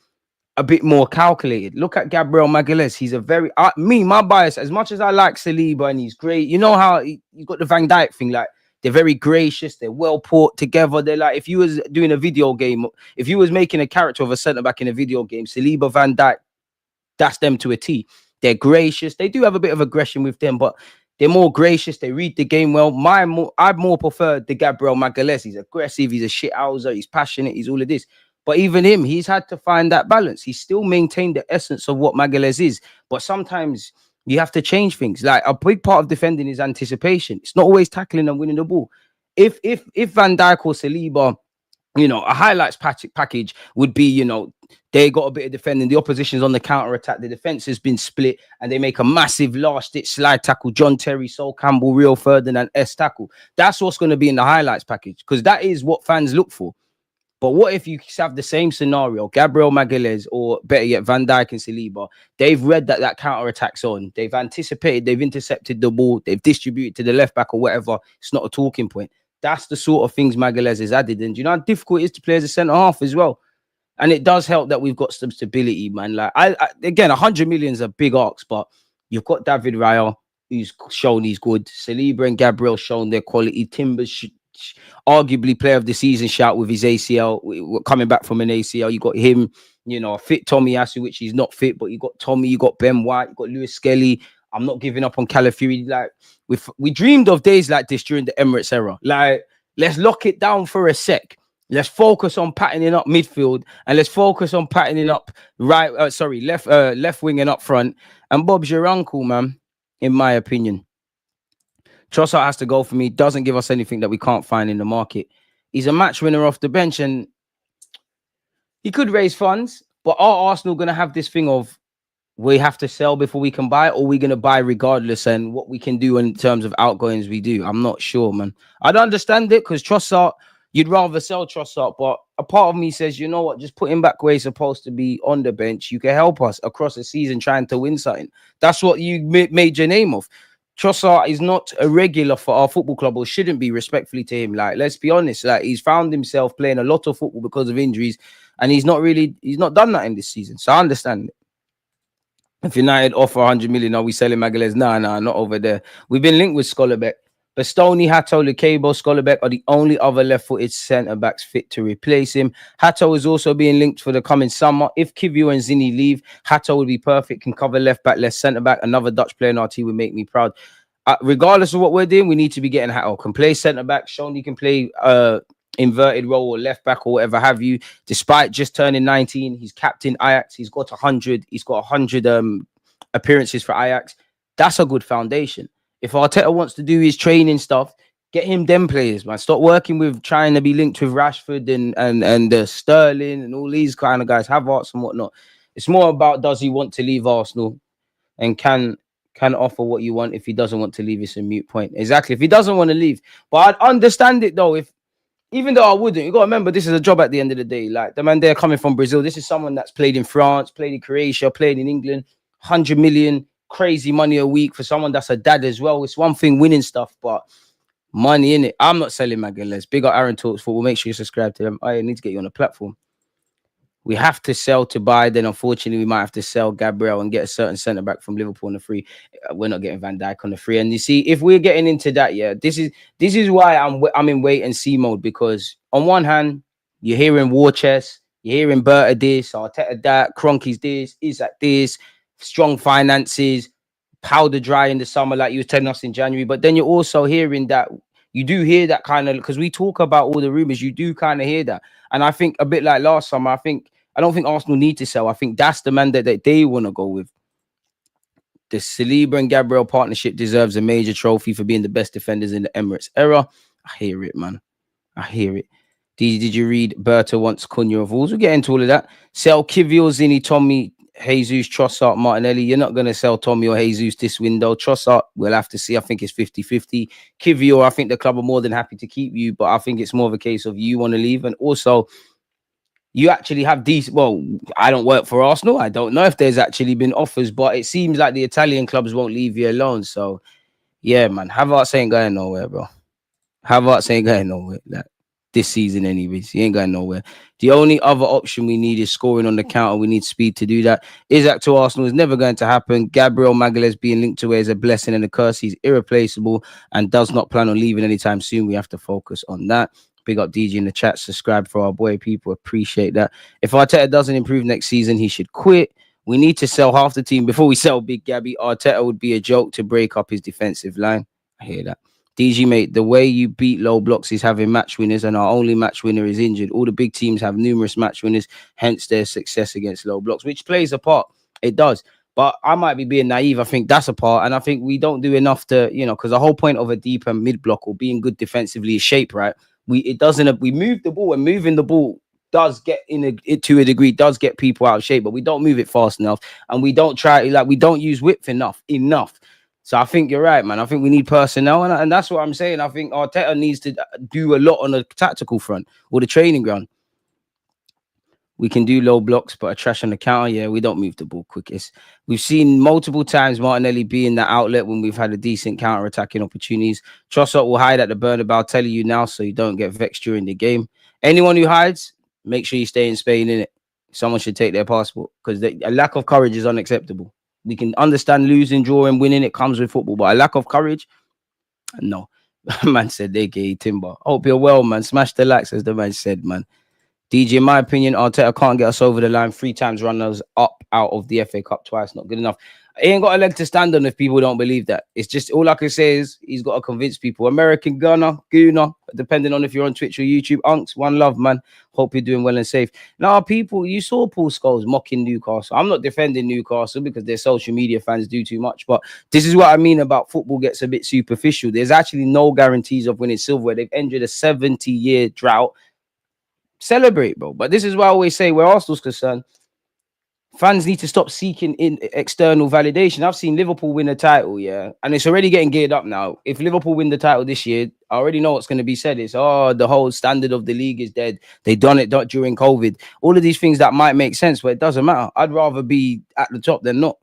a bit more calculated. Look at Gabriel Magalhães. He's a very my bias. As much as I like Saliba and he's great, you know how you got the Van Dijk thing, like. They're very gracious. They're well put together. They're like, if you was doing a video game, if you was making a character of a centre-back in a video game, Saliba, Van Dijk, that's them to a T. They're gracious. They do have a bit of aggression with them, but they're more gracious. They read the game well. I more prefer the Gabriel Magalhães. He's aggressive. He's a shithouser. He's passionate. He's all of this. But even him, he's had to find that balance. He's still maintained the essence of what Magalhães is. But sometimes you have to change things. Like, a big part of defending is anticipation. It's not always tackling and winning the ball. If Van Dijk or Saliba, you know, a highlights package would be, you know, they got a bit of defending, the opposition's on the counter attack, the defense has been split, and they make a massive last ditch slide tackle, John Terry, Sol Campbell, Rio Ferdinand, S tackle. That's what's going to be in the highlights package, because that is what fans look for. But what if you have the same scenario, Gabriel Magalhães, or better yet, Van Dijk and Saliba? They've read that counter-attack's on. They've anticipated, they've intercepted the ball, they've distributed to the left-back or whatever. It's not a talking point. That's the sort of things Magalhães has added. And do you know how difficult it is to play as a centre-half as well? And it does help that we've got some stability, man. Like, again, 100 million is a big ask, but you've got David Raya, who's shown he's good. Saliba and Gabriel shown their quality. Timbers arguably player of the season shout with his ACL, coming back from an ACL. You got him, you know, a fit Tomiyasu, which he's not fit, but you got Tommy, you got Ben White, you got Lewis Skelly. I'm not giving up on Calafiori. Like, we dreamed of days like this during the Emirates era. Like, let's lock it down for a sec. Let's focus on patterning up midfield, and let's focus on patterning up left wing and up front. And Bob's your uncle, man, in my opinion. Trossard has to go for me. Doesn't give us anything that we can't find in the market. He's a match winner off the bench, and he could raise funds. But are Arsenal going to have this thing of we have to sell before we can buy, or are we going to buy regardless? And what we can do in terms of outgoings, we do. I'm not sure, man. I don't understand it because Trossard, you'd rather sell Trossard, but a part of me says, you know what, just put him back where he's supposed to be on the bench. You can help us across the season trying to win something. That's what you made your name of. Trossard is not a regular for our football club, or shouldn't be, respectfully to him. Like, let's be honest, like he's found himself playing a lot of football because of injuries, and he's not done that in this season. So I understand it. If United offer 100 million, are we selling Magalhães? Nah, not over there. We've been linked with Scholarbeck. Bastoni, Hato, Lukebo, Scholarbeck are the only other left-footed centre-backs fit to replace him. Hato is also being linked for the coming summer. If Kivio and Zini leave, Hato would be perfect, can cover left-back, left centre-back. Another Dutch player in our team would make me proud. Regardless of what we're doing, we need to be getting Hato. Can play centre-back. Shoney can play inverted role or left-back or whatever have you. Despite just turning 19, he's captain Ajax. He's got 100. He's got 100 appearances for Ajax. That's a good foundation. If Arteta wants to do his training stuff, get him them players, man. Stop working with trying to be linked with Rashford and Sterling and all these kind of guys, Havertz and whatnot. It's more about, does he want to leave Arsenal, and can offer what you want. If he doesn't want to leave, it's a moot point. Exactly. If he doesn't want to leave. But I'd understand it though, even though I wouldn't. You got to remember, this is a job at the end of the day. Like, the man, they're coming from Brazil. This is someone that's played in France, played in Croatia, played in England. 100 million, crazy money a week for someone that's a dad as well. It's one thing winning stuff, but money in it. I'm not selling Magalhães. Big up Aaron Talks Football. Make sure you subscribe to them. I need to get you on the platform. We have to sell to buy. Then unfortunately, we might have to sell Gabriel and get a certain centre back from Liverpool on the free. We're not getting Van Dijk on the free. And you see, if we're getting into that, yeah, this is why I'm in wait and see mode, because on one hand, you're hearing war chest, you're hearing Berta this, Arteta that, Kroenke's this, Isak this, strong finances, powder dry in the summer, like you were telling us in January. But then you're also hearing that, you do hear that kind of, because we talk about all the rumours, you do kind of hear that. And I think a bit like last summer, I don't think Arsenal need to sell. I think that's the mandate that they want to go with. The Saliba and Gabriel partnership deserves a major trophy for being the best defenders in the Emirates era. I hear it, man. I hear it. Did you read Berta wants Cunha of Wolves? We'll get into all of that. Sell Kivio, Zini, Tommy, Jesus, Trossard, Martinelli. You're not going to sell Tommy or Jesus this window. Trossard, we'll have to see. I think it's 50-50. Kivio, I think the club are more than happy to keep you, but I think it's more of a case of you want to leave. And also, you actually have these. Well, I don't work for Arsenal. I don't know if there's actually been offers, but it seems like the Italian clubs won't leave you alone. So, yeah, man, Havertz ain't going nowhere, bro. Havertz ain't going nowhere. Like, this season, anyways, he ain't going nowhere. The only other option we need is scoring on the counter. We need speed to do that. Isak to Arsenal is never going to happen. Gabriel Magalhães being linked to it is a blessing and a curse. He's irreplaceable and does not plan on leaving anytime soon. We have to focus on that. Big up DG in the chat. Subscribe for our boy. People appreciate that. If Arteta doesn't improve next season, he should quit. We need to sell half the team before we sell Big Gabby. Arteta would be a joke to break up his defensive line. I hear that. DG, mate, the way you beat low blocks is having match winners, and our only match winner is injured. All the big teams have numerous match winners, hence their success against low blocks, which plays a part. It does. But I might be being naive. I think that's a part. And I think we don't do enough to, because the whole point of a deep and mid block or being good defensively is shape, right? We move the ball, and moving the ball does get to a degree, does get people out of shape, but we don't move it fast enough, and we don't we don't use width enough. So I think you're right, man. I think we need personnel, and that's what I'm saying. I think Arteta needs to do a lot on the tactical front or the training ground. We can do low blocks, but a trash on the counter. Yeah, we don't move the ball quickest. We've seen multiple times Martinelli be in that outlet when we've had a decent counter-attacking opportunities. Trossard will hide at the Bernabeu. I'll tell you now, so you don't get vexed during the game. Anyone who hides, make sure you stay in Spain, innit? Someone should take their passport, because a lack of courage is unacceptable. We can understand losing, drawing, winning. It comes with football, but a lack of courage, no. Man said they gay Timber. Hope you're well, man. Smash the likes, as the man said, man. DJ, in my opinion, Arteta can't get us over the line. 3 times runners up out of the FA Cup twice. Not good enough. He ain't got a leg to stand on if people don't believe that. It's just all I can say is he's got to convince people. American Gooner, depending on if you're on Twitch or YouTube. Unks, one love, man. Hope you're doing well and safe. Now, people, you saw Paul Scholes mocking Newcastle. I'm not defending Newcastle because their social media fans do too much, but this is what I mean about football gets a bit superficial. There's actually no guarantees of winning silverware. They've entered a 70-year drought. Celebrate, bro. But this is why I always say, where Arsenal's concerned, fans need to stop seeking in external validation. I've seen Liverpool win a title, yeah, and it's already getting geared up now. If Liverpool win the title this year, I already know what's going to be said. It's, oh, the whole standard of the league is dead. They done it during COVID. All of these things that might make sense, but it doesn't matter. I'd rather be at the top than not.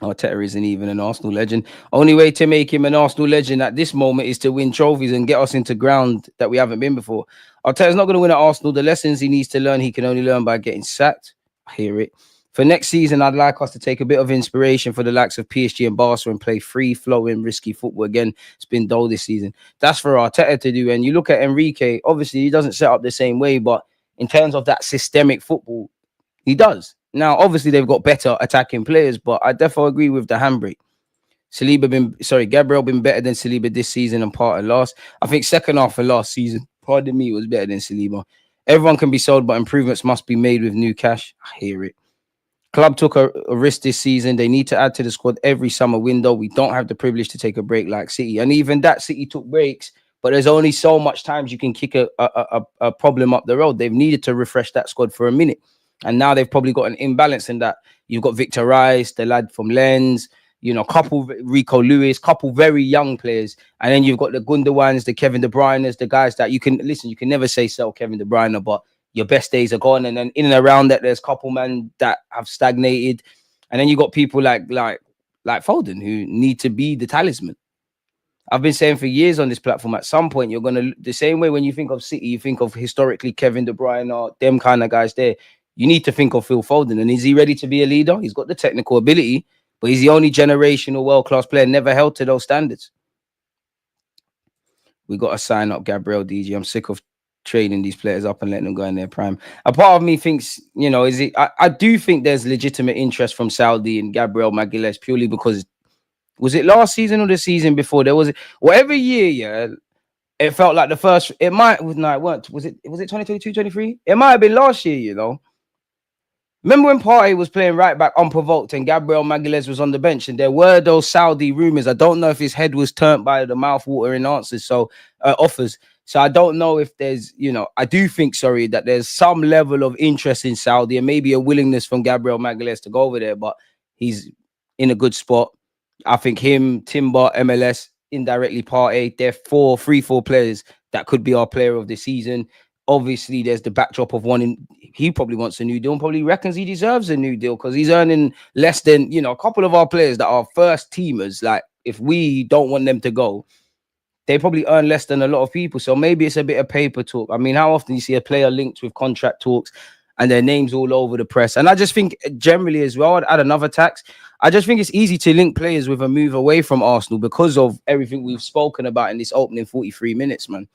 Arteta isn't even an Arsenal legend. Only way to make him an Arsenal legend at this moment is to win trophies and get us into ground that we haven't been before. Arteta's not going to win at Arsenal. The lessons he needs to learn, he can only learn by getting sacked. I hear it. For next season, I'd like us to take a bit of inspiration for the likes of PSG and Barca and play free-flowing, risky football again. It's been dull this season. That's for Arteta to do. And you look at Enrique, obviously he doesn't set up the same way, but in terms of that systemic football, he does. Now, obviously, they've got better attacking players, but I definitely agree with the handbrake. Gabriel been better than Saliba this season and part of last. I think second half of last season, pardon me, was better than Saliba. Everyone can be sold, but improvements must be made with new cash. I hear it. Club took a risk this season. They need to add to the squad every summer window. We don't have the privilege to take a break like City. And even that, City took breaks, but there's only so much times you can kick a problem up the road. They've needed to refresh that squad for a minute. And now they've probably got an imbalance in that. You've got Victor Rice, the lad from Lens, you know, couple Rico Lewis, couple very young players. And then you've got the Gundogan's, the Kevin De Bruyne's, the guys that you can never say sell Kevin De Bruyne, but your best days are gone. And then in and around that, there's a couple man that have stagnated. And then you got people like Foden who need to be the talisman. I've been saying for years on this platform, at some point, you're going to, the same way when you think of City, you think of historically Kevin De Bruyne or them kind of guys there. You need to think of Phil Foden. And is he ready to be a leader? He's got the technical ability, but he's the only generational world-class player never held to those standards. We got to sign up Gabriel DG. I'm sick of trading these players up and letting them go in their prime. A part of me thinks, you know, I do think there's legitimate interest from Saudi and Gabriel Magalhães purely because, was it last season or the season before? There was, whatever year, yeah, it felt like the first, it might, no, it weren't. Was it 2022, 23? It might have been last year, you know. Remember when Partey was playing right back unprovoked and Gabriel Magalhães was on the bench and there were those Saudi rumors. I don't know if his head was turned by the mouth-watering answers, offers. So I don't know if there's, you know, I do think, that there's some level of interest in Saudi and maybe a willingness from Gabriel Magalhães to go over there, but he's in a good spot. I think him, Timber, MLS, indirectly Partey, they're 3-4 players that could be our player of the season. Obviously, there's the backdrop of he probably wants a new deal and probably reckons he deserves a new deal because he's earning less than, you know, a couple of our players that are first teamers. Like, if we don't want them to go, they probably earn less than a lot of people. So maybe it's a bit of paper talk. I mean, how often you see a player linked with contract talks and their names all over the press? And I just think generally as well, I'd add another tax. I just think it's easy to link players with a move away from Arsenal because of everything we've spoken about in this opening 43 minutes, man.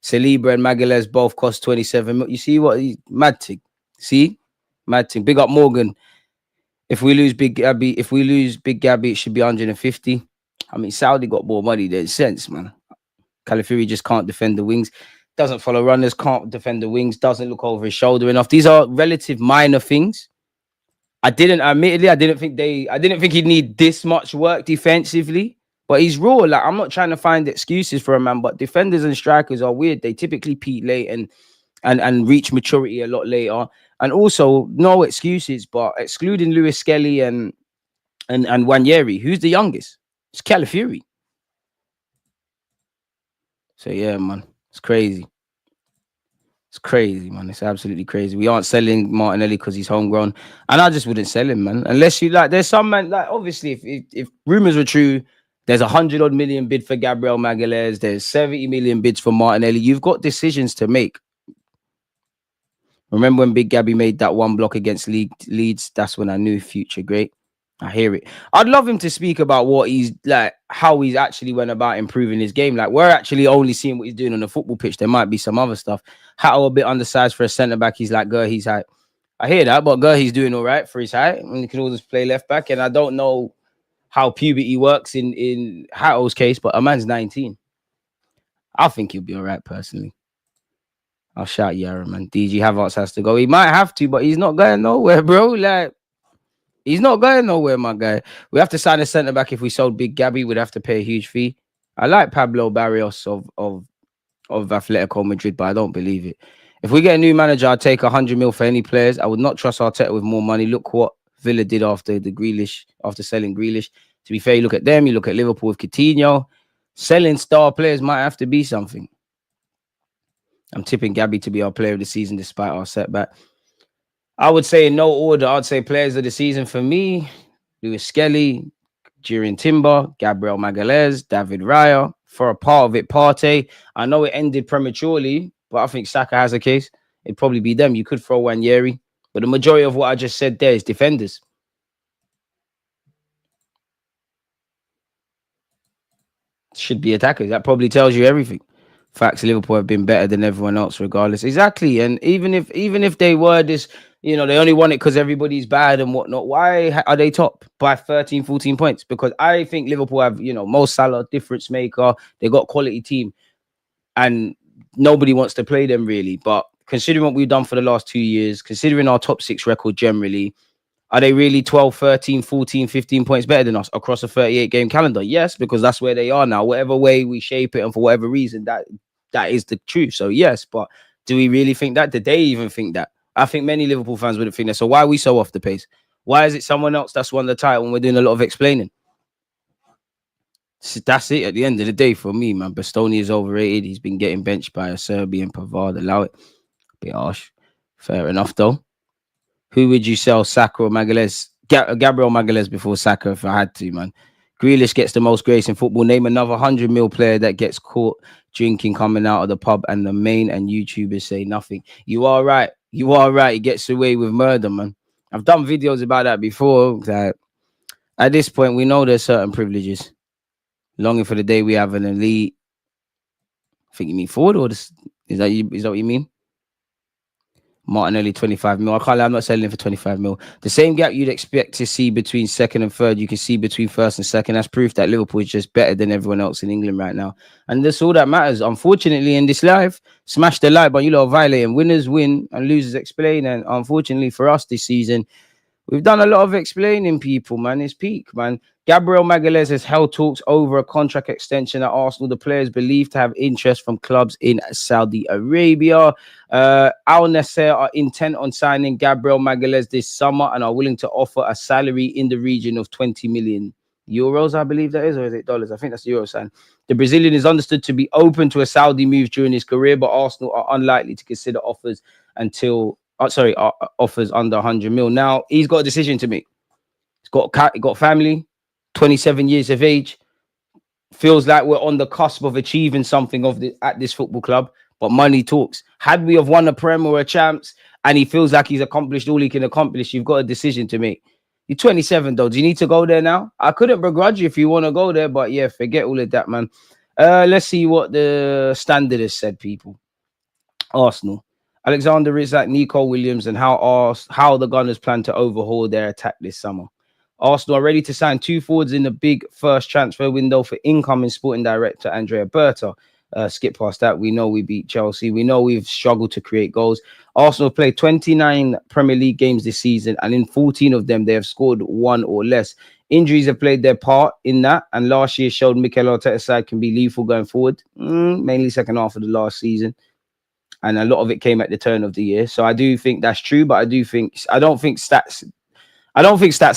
Saliba and Magalhães both cost 27. You see what? Mad thing. See? Mad thing. Big up Morgan. If we lose Big Gabby, it should be 150. I mean, Saudi got more money than sense, man. Calafiori just can't defend the wings. Doesn't follow runners, can't defend the wings, doesn't look over his shoulder enough. These are relative minor things. I didn't think he'd need this much work defensively. But he's raw. Like, I'm not trying to find excuses for a man, but defenders and strikers are weird. They typically peak late and reach maturity a lot later. And also, no excuses, but excluding Lewis Skelly and Wanyeri, who's the youngest? It's Calafiori. So yeah, man, it's crazy. It's crazy, man. It's absolutely crazy. We aren't selling Martinelli because he's homegrown, and I just wouldn't sell him, man. Unless you like, there's some man like obviously if rumors were true. There's 100 million bid for Gabriel Magalhães. There's 70 million bids for Martinelli. You've got decisions to make. Remember when Big Gabby made that one block against Leeds? That's when I knew future great. I hear it. I'd love him to speak about what he's like, how he's actually went about improving his game. Like, we're actually only seeing what he's doing on the football pitch. There might be some other stuff. How a bit undersized for a centre back. He's like, girl, he's like, I hear that, but he's doing all right for his height, and he can always play left back. And I don't know how puberty works in Hatto's case, but a man's 19. I think he'll be all right personally. I'll shout Yara, man. DG Havertz has to go. He might have to, but he's not going nowhere, bro. Like, he's not going nowhere, my guy. We have to sign a centre back. If we sold Big Gabby, we'd have to pay a huge fee. I like Pablo Barrios of Atletico Madrid, but I don't believe it. If we get a new manager, I'd take 100 mil for any players. I would not trust Arteta with more money. Look what Villa did after selling Grealish. To be fair, you look at them, you look at Liverpool with Coutinho. Selling star players might have to be something. I'm tipping Gabby to be our player of the season despite our setback. I would say in no order. I'd say players of the season for me: Lewis Skelly, Jurien Timber, Gabriel Magalhães, David Raya. For a part of it, Partey. I know it ended prematurely, but I think Saka has a case. It'd probably be them. You could throw Wanyeri, but the majority of what I just said there is defenders. Should be attackers. That probably tells you everything. Facts, Liverpool have been better than everyone else, regardless. Exactly. And even if they were this, they only won it because everybody's bad and whatnot. Why are they top by 13, 14 points? Because I think Liverpool have, Mo Salah, difference maker. They got quality team. And nobody wants to play them really. But considering what we've done for the last 2 years, considering our top 6 record generally, are they really 12, 13, 14, 15 points better than us across a 38-game calendar? Yes, because that's where they are now. Whatever way we shape it and for whatever reason, that is the truth. So yes, but do we really think that? Did they even think that? I think many Liverpool fans wouldn't think that. So why are we so off the pace? Why is it someone else that's won the title when we're doing a lot of explaining? So that's it at the end of the day for me, man. Bastoni is overrated. He's been getting benched by a Serbian Pavard. Allow it. A bit harsh. Fair enough, though. Who would you sell, Saka or Magalhães? Gabriel Magalhães before Saka if I had to, man. Grealish gets the most grace in football. Name another 100 mil player that gets caught drinking coming out of the pub and the main and YouTubers say nothing. You are right. You are right. He gets away with murder, man. I've done videos about that before. That at this point, we know there's certain privileges. Longing for the day we have an elite. I think you mean forward, or is that what you mean? Martinelli 25 mil. I can't lie, I'm not selling for 25 mil. The same gap you'd expect to see between second and third, you can see between first and second. That's proof that Liverpool is just better than everyone else in England right now. And that's all that matters. Unfortunately, in this life, smash the like, but you lot are violating. Winners win and losers explain. And unfortunately for us this season, we've done a lot of explaining, people, man. It's peak, man. Gabriel Magalhães has held talks over a contract extension at Arsenal. The players believed to have interest from clubs in Saudi Arabia. Al Nassr are intent on signing Gabriel Magalhães this summer and are willing to offer a salary in the region of 20 million euros, I believe that is, or is it dollars? I think that's the euro sign. The Brazilian is understood to be open to a Saudi move during his career, but Arsenal are unlikely to consider offers offers under 100 mil. Now, he's got a decision to make. He's got family, 27 years of age. Feels like we're on the cusp of achieving something at this football club, but money talks. Had we have won a Prem or a Champs and he feels like he's accomplished all he can accomplish, you've got a decision to make. You're 27, though. Do you need to go there now? I couldn't begrudge you if you want to go there, but yeah, forget all of that, man. Let's see what the standard has said, people. Arsenal. Alexander Isak, Nico Williams, and how the Gunners plan to overhaul their attack this summer. Arsenal are ready to sign 2 forwards in the big first transfer window for incoming sporting director Andrea Berta. Skip past that. We know we beat Chelsea. We know we've struggled to create goals. Arsenal have played 29 Premier League games this season, and in 14 of them, they have scored 1 or less. Injuries have played their part in that, and last year showed Mikel Arteta's side can be lethal going forward, mainly second half of the last season. And a lot of it came at the turn of the year. So I do think that's true, but I don't think stats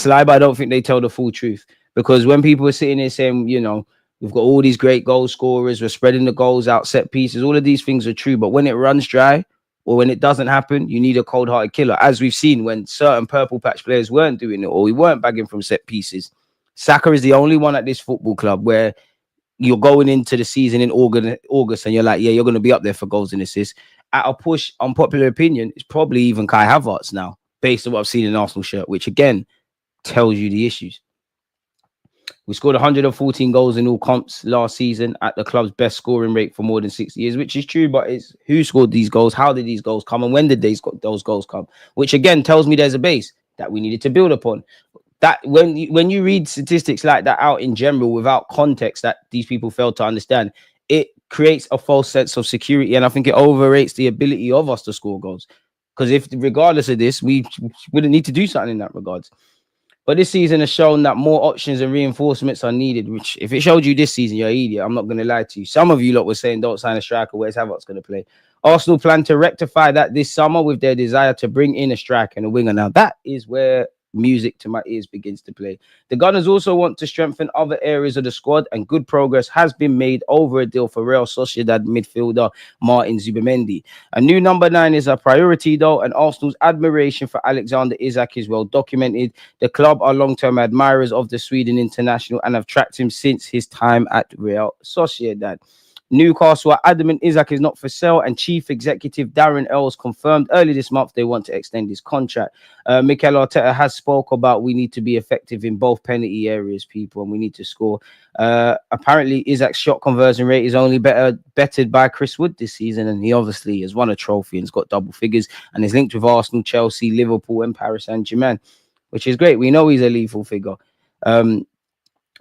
lie, but I don't think they tell the full truth. Because when people are sitting here saying, we've got all these great goal scorers, we're spreading the goals out, set pieces, all of these things are true. But when it runs dry or when it doesn't happen, you need a cold-hearted killer. As we've seen when certain purple patch players weren't doing it or we weren't bagging from set pieces. Saka is the only one at this football club where you're going into the season in August and you're like, yeah, you're going to be up there for goals and assists. At a push, unpopular opinion, it's probably even Kai Havertz now, based on what I've seen in Arsenal shirt, which again tells you the issues. We scored 114 goals in all comps last season at the club's best scoring rate for more than 60 years, which is true, but it's who scored these goals, how did these goals come, and when did those goals come? Which again tells me there's a base that we needed to build upon. That when you read statistics like that out in general without context that these people fail to understand, it creates a false sense of security, and I think it overrates the ability of us to score goals. Because if regardless of this, we wouldn't need to do something in that regards. But this season has shown that more options and reinforcements are needed, which if it showed you this season, you're an idiot. I'm not going to lie to you. Some of you lot were saying don't sign a striker. Where's Havertz going to play? Arsenal plan to rectify that this summer with their desire to bring in a striker and a winger. Now, that is where music to my ears begins to play. The Gunners also want to strengthen other areas of the squad, and good progress has been made over a deal for Real Sociedad midfielder Martin Zubimendi. A new number 9 is a priority, though, and Arsenal's admiration for Alexander Isak is well documented. The club are long-term admirers of the Sweden international and have tracked him since his time at Real Sociedad. Newcastle are adamant Isak is not for sale, and Chief Executive Darren Earls confirmed early this month they want to extend his contract. Mikel Arteta has spoke about we need to be effective in both penalty areas, people, and we need to score. Apparently, Isak's shot conversion rate is only bettered by Chris Wood this season, and he obviously has won a trophy and has got double figures and is linked with Arsenal, Chelsea, Liverpool, and Paris Saint-Germain, which is great. We know he's a lethal figure.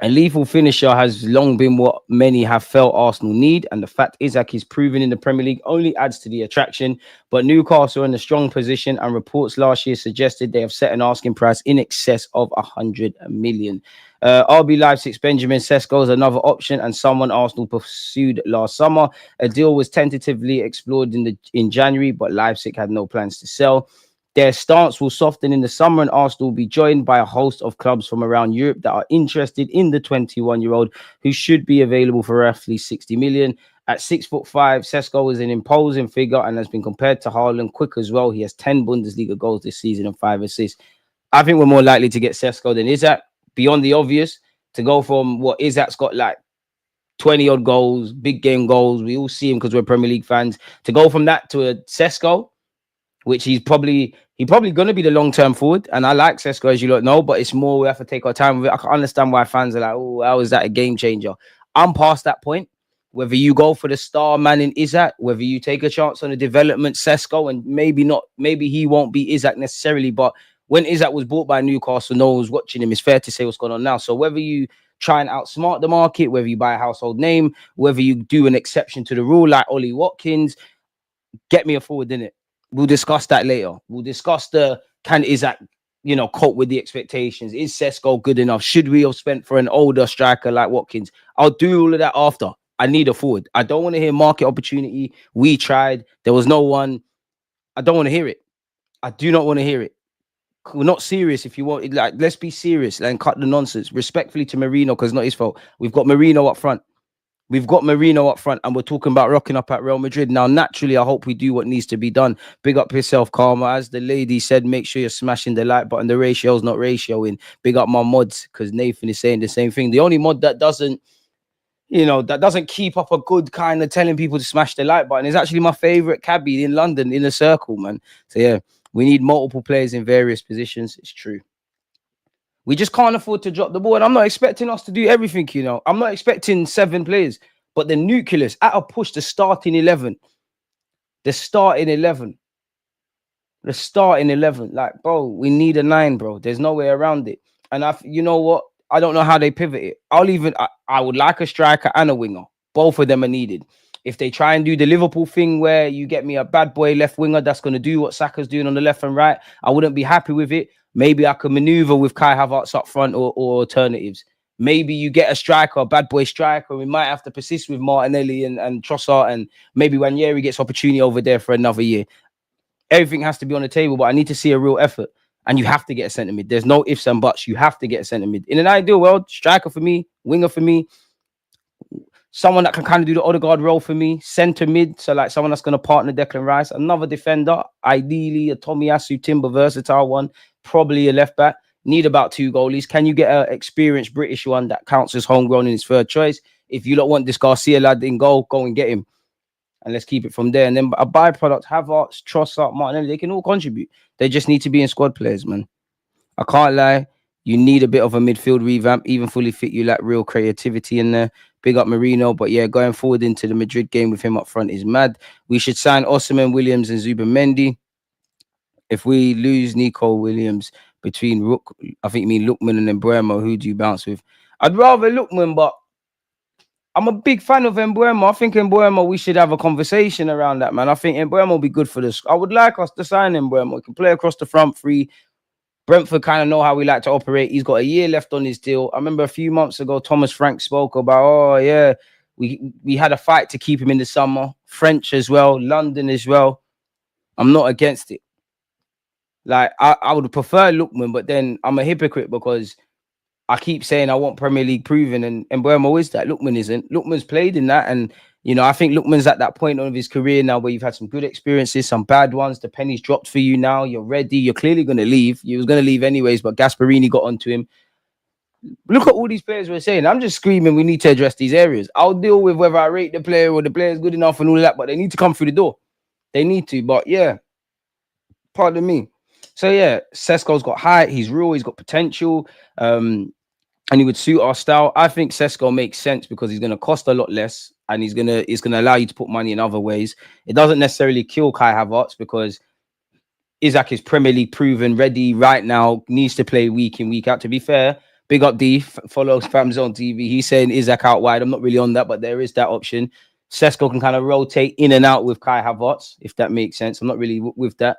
A lethal finisher has long been what many have felt Arsenal need, and the fact Isak is proven in the Premier League only adds to the attraction. But Newcastle are in a strong position, and reports last year suggested they have set an asking price in excess of 100 million. RB Leipzig's Benjamin Sesko is another option, and someone Arsenal pursued last summer. A deal was tentatively explored in January, but Leipzig had no plans to sell. Their stance will soften in the summer, and Arsenal will be joined by a host of clubs from around Europe that are interested in the 21-year-old, who should be available for roughly 60 million. At 6'5", Sesko is an imposing figure and has been compared to Haaland, quick as well. He has 10 Bundesliga goals this season and 5 assists. I think we're more likely to get Sesko than Isak. Beyond the obvious, to go from what Isak's got like 20-odd goals, big game goals, we all see him because we're Premier League fans, to go from that to a Sesko, which he's probably going to be the long-term forward. And I like Sesko, as you lot know, but it's more we have to take our time with it. I can understand why fans are like, oh, how is that a game changer? I'm past that point. Whether you go for the star man in Isak, whether you take a chance on a development Sesko, and maybe he won't be Isak necessarily, but when Isak was bought by Newcastle, no one was watching him. It's fair to say what's going on now. So whether you try and outsmart the market, whether you buy a household name, whether you do an exception to the rule like Ollie Watkins, get me a forward in it. We'll discuss that later. We'll discuss can Isak, cope with the expectations? Is Sesko good enough? Should we have spent for an older striker like Watkins? I'll do all of that after. I need a forward. I don't want to hear market opportunity. We tried. There was no one. I don't want to hear it. I do not want to hear it. We're not serious. If you want, let's be serious and cut the nonsense. Respectfully to Marino, because it's not his fault. We've got Marino up front. And we're talking about rocking up at Real Madrid. Now, naturally, I hope we do what needs to be done. Big up yourself, Karma. As the lady said, make sure you're smashing the like button. The ratio's not ratioing. Big up my mods, because Nathan is saying the same thing. The only mod that doesn't keep up a good kind of telling people to smash the like button is actually my favorite cabbie in London, in the circle, man. So, yeah, we need multiple players in various positions. It's true. We just can't afford to drop the ball. And I'm not expecting us to do everything, I'm not expecting 7 players. But the nucleus, at a push, the starting 11. Like, bro, we need a 9, bro. There's no way around it. And you know what? I don't know how they pivot it. I would like a striker and a winger. Both of them are needed. If they try and do the Liverpool thing where you get me a bad boy left winger that's going to do what Saka's doing on the left and right, I wouldn't be happy with it. Maybe I could maneuver with Kai Havertz up front or alternatives. Maybe you get a striker, a bad boy striker. We might have to persist with Martinelli and Trossard, and maybe Ranieri gets opportunity over there for another year. Everything has to be on the table, but I need to see a real effort. And you have to get a centre mid. There's no ifs and buts. You have to get a centre mid. In an ideal world, striker for me, winger for me, someone that can kind of do the Odegaard role for me, centre mid, so like someone that's going to partner Declan Rice, another defender, ideally a Tomiyasu Timber versatile one, probably a left back. Need about 2 goalies. Can you get an experienced British one that counts as homegrown in his third choice? If you don't want this Garcia lad in goal, go and get him. And let's keep it from there. And then a byproduct, Havertz, Trossard, Martinelli, they can all contribute. They just need to be in squad players, man. I can't lie. You need a bit of a midfield revamp. Even fully fit, you lack real creativity in there. Big up Marino. But yeah, going forward into the Madrid game with him up front is mad. We should sign Osimhen, Williams, and Zubimendi. If we lose Nico Williams between Rook, I think you mean Lookman and then Mbeumo, who do you bounce with? I'd rather Lookman, but I'm a big fan of Mbeumo. I think Mbeumo, we should have a conversation around that, man. I think Mbeumo will be good for this. I would like us to sign Mbeumo. He can play across the front three. Brentford kind of know how we like to operate. He's got a year left on his deal. I remember a few months ago, Thomas Frank spoke about, oh, yeah, we had a fight to keep him in the summer. French as well, London as well. I'm not against it. Like, I would prefer Lookman, but then I'm a hypocrite because I keep saying I want Premier League proven, and Mbeumo is that. Lookman isn't. Lookman's played in that, and you know, I think Lookman's at that point of his career now where you've had some good experiences, some bad ones. The penny's dropped for you now. You're ready. You're clearly going to leave. You was going to leave anyways, but Gasperini got onto him. Look at all these players we're saying. I'm just screaming we need to address these areas. I'll deal with whether I rate the player or the player is good enough and all that, but they need to come through the door. They need to. But yeah, pardon me. So yeah, Sesko's got height. He's real. He's got potential. And he would suit our style. I think Sesko makes sense because he's going to cost a lot less, and he's going to allow you to put money in other ways. It doesn't necessarily kill Kai Havertz because Isak is Premier League proven, ready right now, needs to play week in, week out. To be fair, big up D, follows Fams on TV. He's saying Isak out wide. I'm not really on that, but there is that option. Sesko can kind of rotate in and out with Kai Havertz, if that makes sense. I'm not really with that.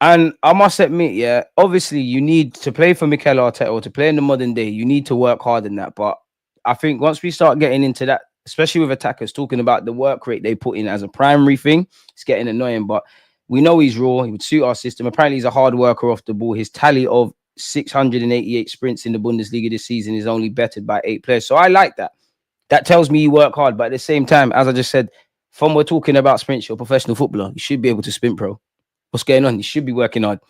And I must admit, yeah, obviously you need to play for Mikel Arteta or to play in the modern day. You need to work hard in that. But I think once we start getting into that, especially with attackers talking about the work rate they put in as a primary thing, it's getting annoying. But we know he's raw. He would suit our system. Apparently, he's a hard worker off the ball. His tally of 688 sprints in the Bundesliga this season is only bettered by 8 players. So I like that. That tells me you work hard. But at the same time, as I just said, from we're talking about sprints, you're a professional footballer. You should be able to sprint, bro. What's going on? You should be working hard.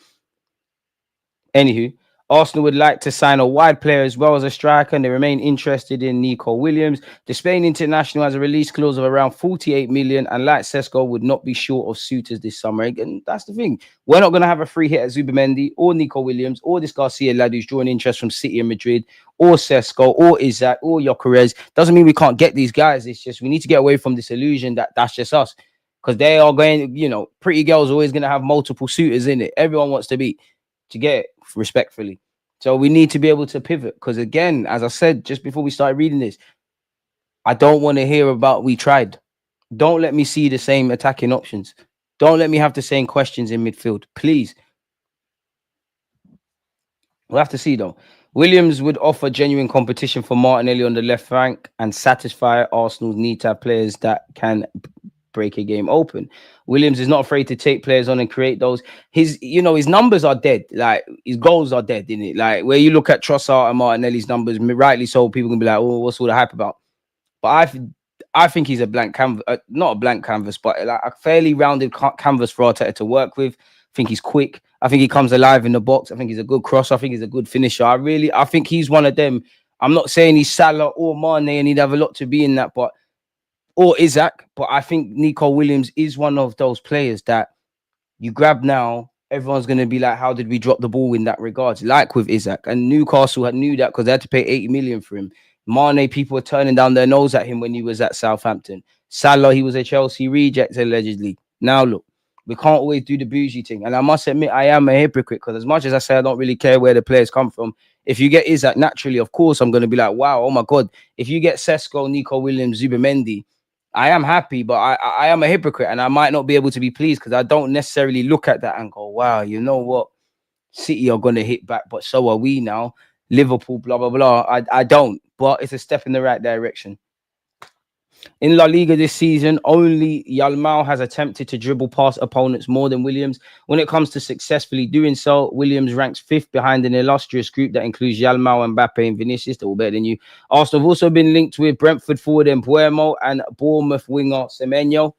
Anywho, Arsenal would like to sign a wide player as well as a striker, and they remain interested in Nico Williams. The Spain international has a release clause of around 48 million, and like Sesko, would not be short of suitors this summer. And that's the thing. We're not going to have a free hit at Zubimendi or Nico Williams or this Garcia lad who's drawing interest from City and Madrid or Sesko or Isak or Gyökeres. Doesn't mean we can't get these guys. It's just we need to get away from this illusion that that's just us. Because they are going, you know, pretty girls are always going to have multiple suitors in it. Everyone wants to be, to get it respectfully. So we need to be able to pivot. Because again, as I said, just before we started reading this, I don't want to hear about we tried. Don't let me see the same attacking options. Don't let me have the same questions in midfield. Please. We'll have to see though. Williams would offer genuine competition for Martinelli on the left flank and satisfy Arsenal's need to have players that can break a game open. Williams is not afraid to take players on and create those. His numbers are dead. Like his goals are dead, in it. Like where you look at Trossard and Martinelli's numbers, rightly so, people can be like, "Oh, what's all the hype about?" But I think he's a blank canvas, not a blank canvas, but like a fairly rounded canvas for Arteta to work with. I think he's quick. I think he comes alive in the box. I think he's a good crosser. I think he's a good finisher. I think he's one of them. I'm not saying he's Salah or Mane and he'd have a lot to be in that, but or Isak, but I think Nico Williams is one of those players that you grab now. Everyone's going to be like, how did we drop the ball in that regards? Like with Isak. And Newcastle knew that because they had to pay 80 million for him. Mane, people were turning down their nose at him when he was at Southampton. Salah, he was a Chelsea reject, allegedly. Now, look, we can't always do the bougie thing. And I must admit, I am a hypocrite because as much as I say I don't really care where the players come from, if you get Isak, naturally, of course, I'm going to be like, wow, oh my God. If you get Sesko, Nico Williams, Zubimendi, I am happy, but I am a hypocrite and I might not be able to be pleased because I don't necessarily look at that and go, wow, you know what? City are going to hit back, but so are we now. Liverpool, blah, blah, blah. I don't, but it's a step in the right direction. In La Liga this season, only Yalmao has attempted to dribble past opponents more than Williams. When it comes to successfully doing so, Williams ranks 5th behind an illustrious group that includes Yalmao, Mbappe, and Vinicius. They're all better than you. Arsenal have also been linked with Brentford forward Mbeumo and Bournemouth winger Semenyo.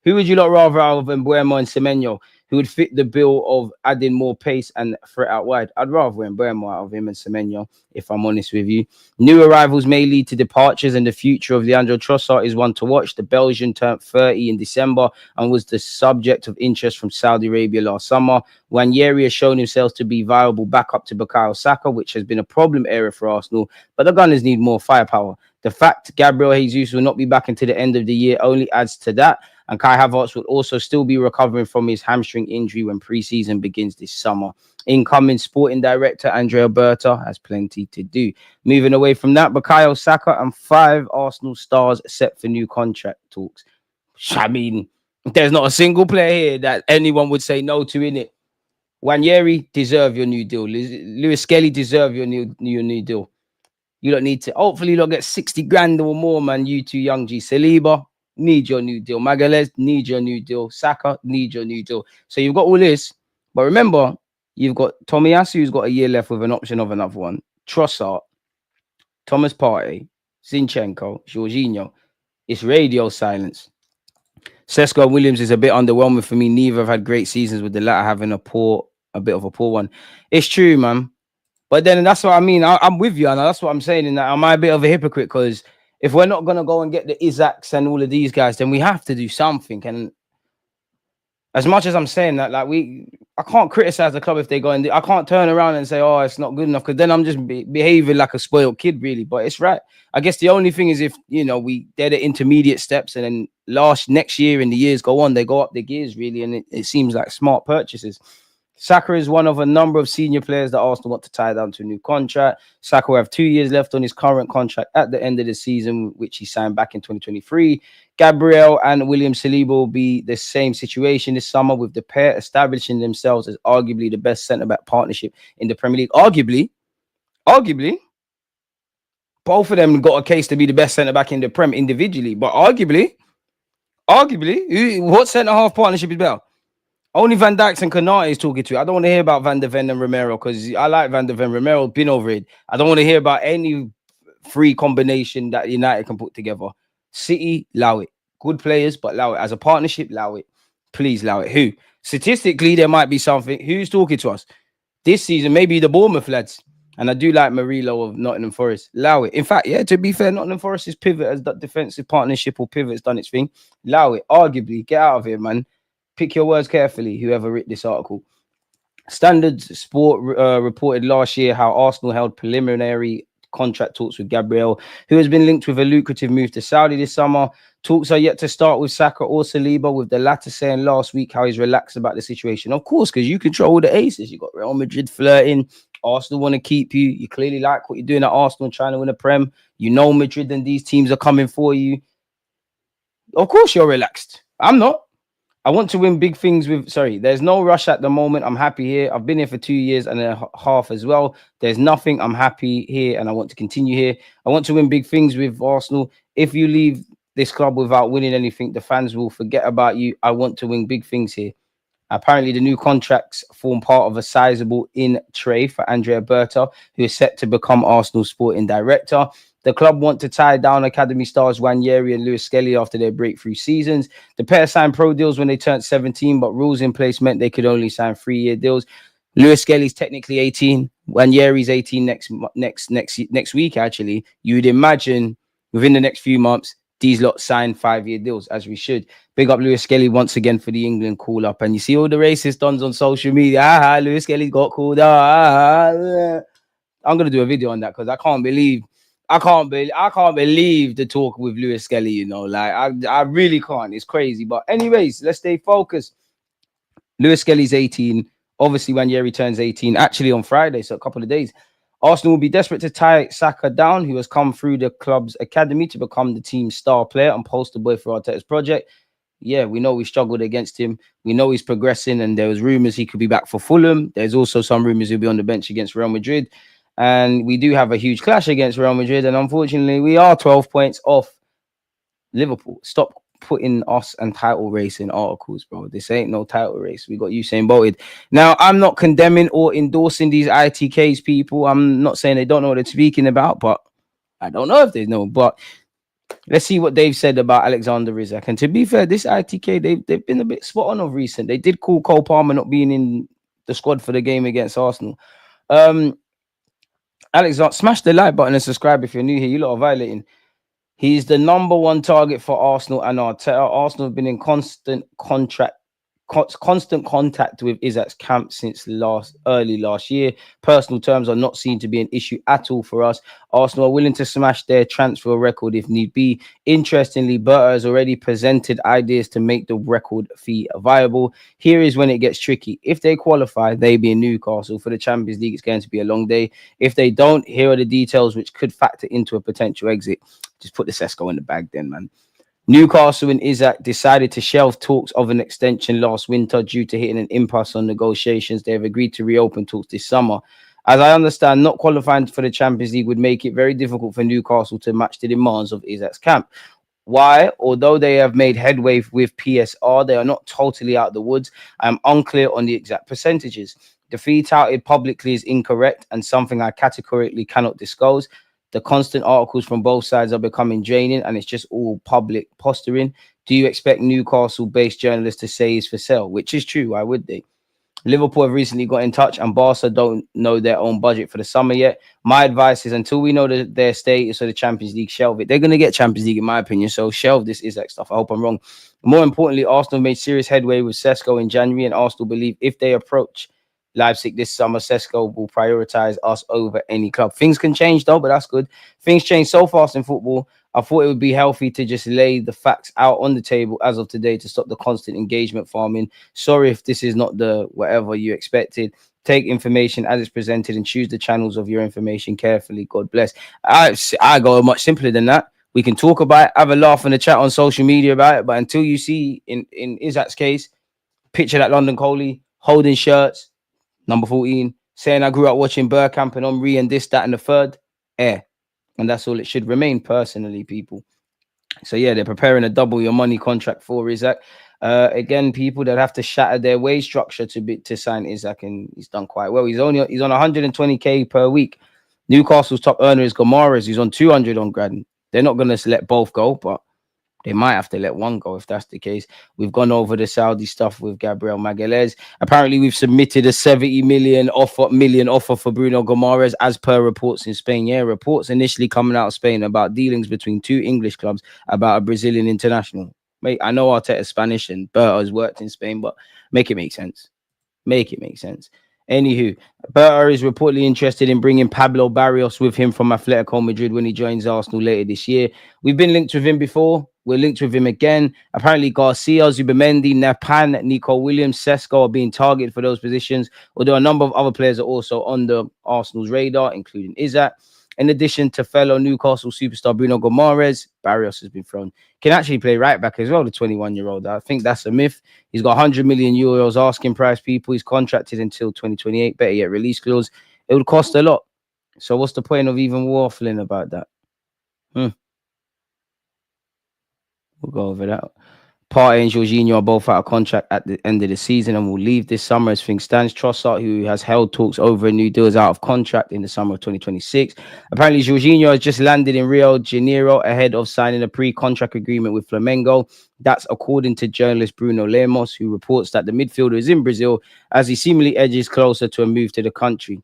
Who would you lot rather out of Mbeumo and Semenyo? who would fit the bill of adding more pace and threat out wide. I'd rather Mbeumo out of him and Semenyo, if I'm honest with you. New arrivals may lead to departures, and the future of Leandro Trossard is one to watch. The Belgian turned 30 in December and was the subject of interest from Saudi Arabia last summer. Nwaneri has shown himself to be viable backup to Bukayo Saka, which has been a problem area for Arsenal, but the Gunners need more firepower. The fact Gabriel Jesus will not be back until the end of the year only adds to that, and Kai Havertz will also still be recovering from his hamstring injury when pre-season begins this summer. Incoming sporting director Andrea Berta has plenty to do. Moving away from that, Bukayo Saka and 5 Arsenal stars set for new contract talks. I mean, there's not a single player here that anyone would say no to, innit? Nwaneri, deserve your new deal. Lewis Skelly, deserve your new deal. You don't need to. Hopefully, you'll get 60 grand or more, man. You two young G. Saliba, need your new deal. Magalhães, need your new deal. Saka, need your new deal. So you've got all this. But remember, you've got Tomiyasu, who's got a year left with an option of another one. Trossard, Thomas Partey, Zinchenko, Jorginho. It's radio silence. Sesko and Williams is a bit underwhelming for me. Neither have had great seasons, with the latter having a bit of a poor one. It's true, man. But then that's what I mean. I'm with you, and that's what I'm saying. In that, am I a bit of a hypocrite? Because if we're not gonna go and get the Isaks and all of these guys, then we have to do something. And as much as I'm saying that, like I can't criticize the club if they go and I can't turn around and say, oh, it's not good enough, because then I'm just behaving like a spoiled kid, really. But it's right. I guess the only thing is if they're the intermediate steps, and then next year and the years go on, they go up the gears, really, and it seems like smart purchases. Saka is one of a number of senior players that Arsenal want to tie down to a new contract. Saka will have 2 years left on his current contract at the end of the season, which he signed back in 2023. Gabriel and William Saliba will be the same situation this summer, with the pair establishing themselves as arguably the best centre-back partnership in the Premier League. Arguably, both of them got a case to be the best centre-back in the Prem individually, but arguably, what centre-half partnership is better? Only Van Dijk's and Konate is talking to. I don't want to hear about Van der Ven and Romero, because I like Van der Ven. Romero's been over it. I don't want to hear about any free combination that United can put together. City, allow it. Good players, but allow it. As a partnership, allow it. Please allow it. Who? Statistically, there might be something. Who's talking to us? This season, maybe the Bournemouth lads. And I do like Murillo of Nottingham Forest. Allow it. In fact, yeah, to be fair, Nottingham Forest's pivot as that defensive partnership or pivot's done its thing. Allow it. Arguably, get out of here, man. Pick your words carefully, whoever wrote this article. Standard Sport reported last year how Arsenal held preliminary contract talks with Gabriel, who has been linked with a lucrative move to Saudi this summer. Talks are yet to start with Saka or Saliba, with the latter saying last week how he's relaxed about the situation. Of course, because you control the aces. You got Real Madrid flirting. Arsenal want to keep you. You clearly like what you're doing at Arsenal, trying to win a Prem. You know Madrid and these teams are coming for you. Of course you're relaxed. I'm not. I want to win big things with... Sorry, there's no rush at the moment. I'm happy here. I've been here for 2 years and a half as well. There's nothing. I'm happy here and I want to continue here. I want to win big things with Arsenal. If you leave this club without winning anything, the fans will forget about you. I want to win big things here. Apparently, the new contracts form part of a sizable in-tray for Andrea Berta, who is set to become Arsenal's sporting director. The club want to tie down academy stars Nwaneri and Lewis Skelly after their breakthrough seasons. The pair signed pro deals when they turned 17, but rules in place meant they could only sign 3-year deals. Lewis Skelly's technically 18. Nwaneri's 18 next week, actually. You'd imagine within the next few months, these lot sign 5-year deals, as we should. Big up Lewis Skelly once again for the England call up. And you see all the racist dons on social media. Lewis Skelly got called up. I'm going to do a video on that because I can't believe the talk with Lewis Skelly, like I really can't. It's crazy. But anyways, let's stay focused. Lewis Skelly's 18. Obviously, Nwaneri turns 18, actually on Friday, so a couple of days. Arsenal will be desperate to tie Saka down, who has come through the club's academy to become the team's star player and poster boy for Arteta's project. Yeah, we know we struggled against him. We know he's progressing, and there was rumours he could be back for Fulham. There's also some rumours he'll be on the bench against Real Madrid. And we do have a huge clash against Real Madrid. And unfortunately, we are 12 points off Liverpool. Stop putting us and title race in articles, bro. This ain't no title race. We got Usain Bolted. Now, I'm not condemning or endorsing these ITKs people. I'm not saying they don't know what they're speaking about, but I don't know if they know. But Let's see what they've said about Alexander Isak. And to be fair, this ITK, they've been a bit spot on of recent. They did call Cole Palmer not being in the squad for the game against Arsenal. Alex, smash the like button and subscribe if you're new here. You lot are violating. He's the number one target for Arsenal and Arteta. Arsenal have been in constant contact with Isak's camp since early last year. Personal terms are not seen to be an issue at all for us. Arsenal are willing to smash their transfer record if need be. Interestingly, Berta has already presented ideas to make the record fee viable. Here is when it gets tricky. If they qualify, they be in Newcastle for the Champions League. It's going to be a long day. If they don't, here are the details which could factor into a potential exit. Just put the Sesko in the bag then, man. Newcastle and Isak decided to shelve talks of an extension last winter due to hitting an impasse on negotiations. They have agreed to reopen talks this summer. As I understand, not qualifying for the Champions League would make it very difficult for Newcastle to match the demands of Isak's camp. Why? Although they have made headway with PSR, they are not totally out of the woods. I am unclear on the exact percentages. The fee touted publicly is incorrect and something I categorically cannot disclose. The constant articles from both sides are becoming draining and it's just all public posturing. Do you expect Newcastle-based journalists to say he's for sale? Which is true. Why would they? Liverpool have recently got in touch and Barca don't know their own budget for the summer yet. My advice is until we know their status of the Champions League, shelve it. They're going to get Champions League in my opinion, so shelve this Isak stuff. I hope I'm wrong. More importantly, Arsenal made serious headway with Sesko in January and Arsenal believe if they approach Leipzig this summer, Sesko will prioritize us over any club. Things can change though, but that's good. Things change so fast in football. I thought it would be healthy to just lay the facts out on the table as of today to stop the constant engagement farming. Sorry if this is not the whatever you expected. Take information as it's presented and choose the channels of your information carefully. God bless. I go much simpler than that. We can talk about it, have a laugh in the chat on social media about it, but until you see in Isak's case, picture that London Coley holding shirts, number 14, saying I grew up watching Bergkamp and Henry and this, that, and the third. And that's all it should remain, personally, people. So, yeah, they're preparing a double your money contract for Isak. Again, people that have to shatter their wage structure to sign Isak, and he's done quite well. He's on 120k per week. Newcastle's top earner is Gomares. He's on 200 on Graden. They're not going to let both go, but they might have to let one go if that's the case. We've gone over the Saudi stuff with Gabriel Magalhães. Apparently, we've submitted a 70 million offer for Bruno Gomares, as per reports in Spain. Yeah, reports initially coming out of Spain about dealings between two English clubs about a Brazilian international. Mate, I know Arteta's Spanish and Berta has worked in Spain, but make it make sense. Make it make sense. Anywho, Berta is reportedly interested in bringing Pablo Barrios with him from Atletico Madrid when he joins Arsenal later this year. We've been linked with him before. We're linked with him again. Apparently, Garcia, Zubamendi, Napan, Nico Williams, Sesko are being targeted for those positions, although a number of other players are also on the Arsenal's radar, including Isak. In addition to fellow Newcastle superstar Bruno Gomares, Barrios has been thrown. Can actually play right back as well, the 21-year-old. I think that's a myth. He's got 100 million euros asking price, people. He's contracted until 2028. Better yet, release clause. It would cost a lot. So what's the point of even waffling about that? We'll go over that. Partey and Jorginho are both out of contract at the end of the season and will leave this summer as things stands. Trossard, who has held talks over a new deal, is out of contract in the summer of 2026. Apparently, Jorginho has just landed in Rio de Janeiro ahead of signing a pre-contract agreement with Flamengo. That's according to journalist Bruno Lemos, who reports that the midfielder is in Brazil as he seemingly edges closer to a move to the country.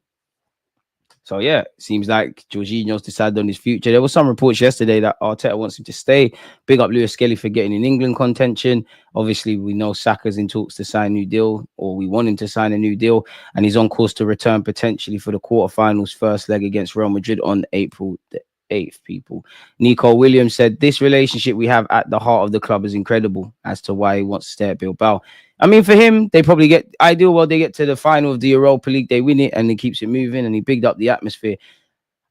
So, yeah, it seems like Jorginho's decided on his future. There were some reports yesterday that Arteta wants him to stay. Big up Lewis Skelly for getting in England contention. Obviously, we know Saka's in talks to sign a new deal, or we want him to sign a new deal, and he's on course to return potentially for the quarterfinals first leg against Real Madrid on April the 8th, people. Nico Williams said, this relationship we have at the heart of the club is incredible as to why he wants to stay at Bilbao. I mean, for him, they probably get ideal. Well, they get to the final of the Europa League, they win it, and he keeps it moving, and he bigged up the atmosphere.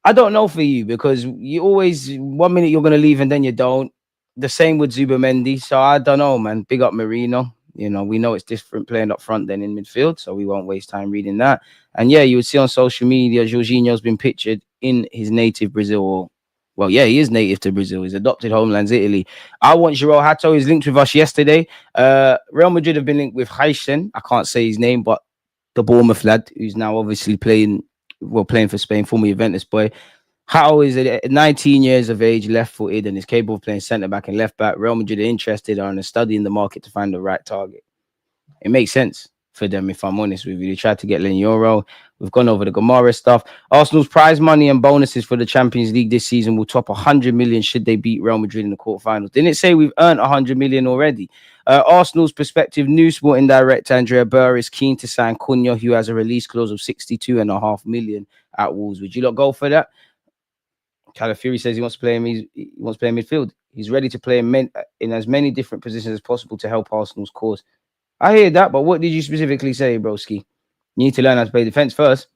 I don't know for you, because you always, 1 minute you're going to leave and then you don't. The same with Zubamendi. So I don't know, man. Big up Marino. You know, we know it's different playing up front than in midfield, so we won't waste time reading that. And yeah, you would see on social media, Jorginho's been pictured in his native Brazil. Well, yeah, he is native to Brazil. His adopted homeland's Italy. I want João Hato. He's linked with us yesterday. Real Madrid have been linked with Heisen. I can't say his name, but the Bournemouth lad, who's now obviously playing for Spain, former Juventus boy. How is it 19 years of age, left-footed, and is capable of playing centre-back and left-back? Real Madrid are interested and are studying the market to find the right target. It makes sense for them, if I'm honest with you. They tried to get Euro. We've gone over the Gamara stuff. Arsenal's prize money and bonuses for the Champions League this season will top 100 million should they beat Real Madrid in the quarterfinals. Didn't it say we've earned 100 million already? Arsenal's prospective new sporting director, Andrea Burr, is keen to sign Cunha, who has a release clause of 62.5 million at Wolves. Would you not go for that? Calafiori says he wants to play in midfield. He's ready to play in as many different positions as possible to help Arsenal's cause. I hear that, but what did you specifically say, broski? You need to learn how to play defense first.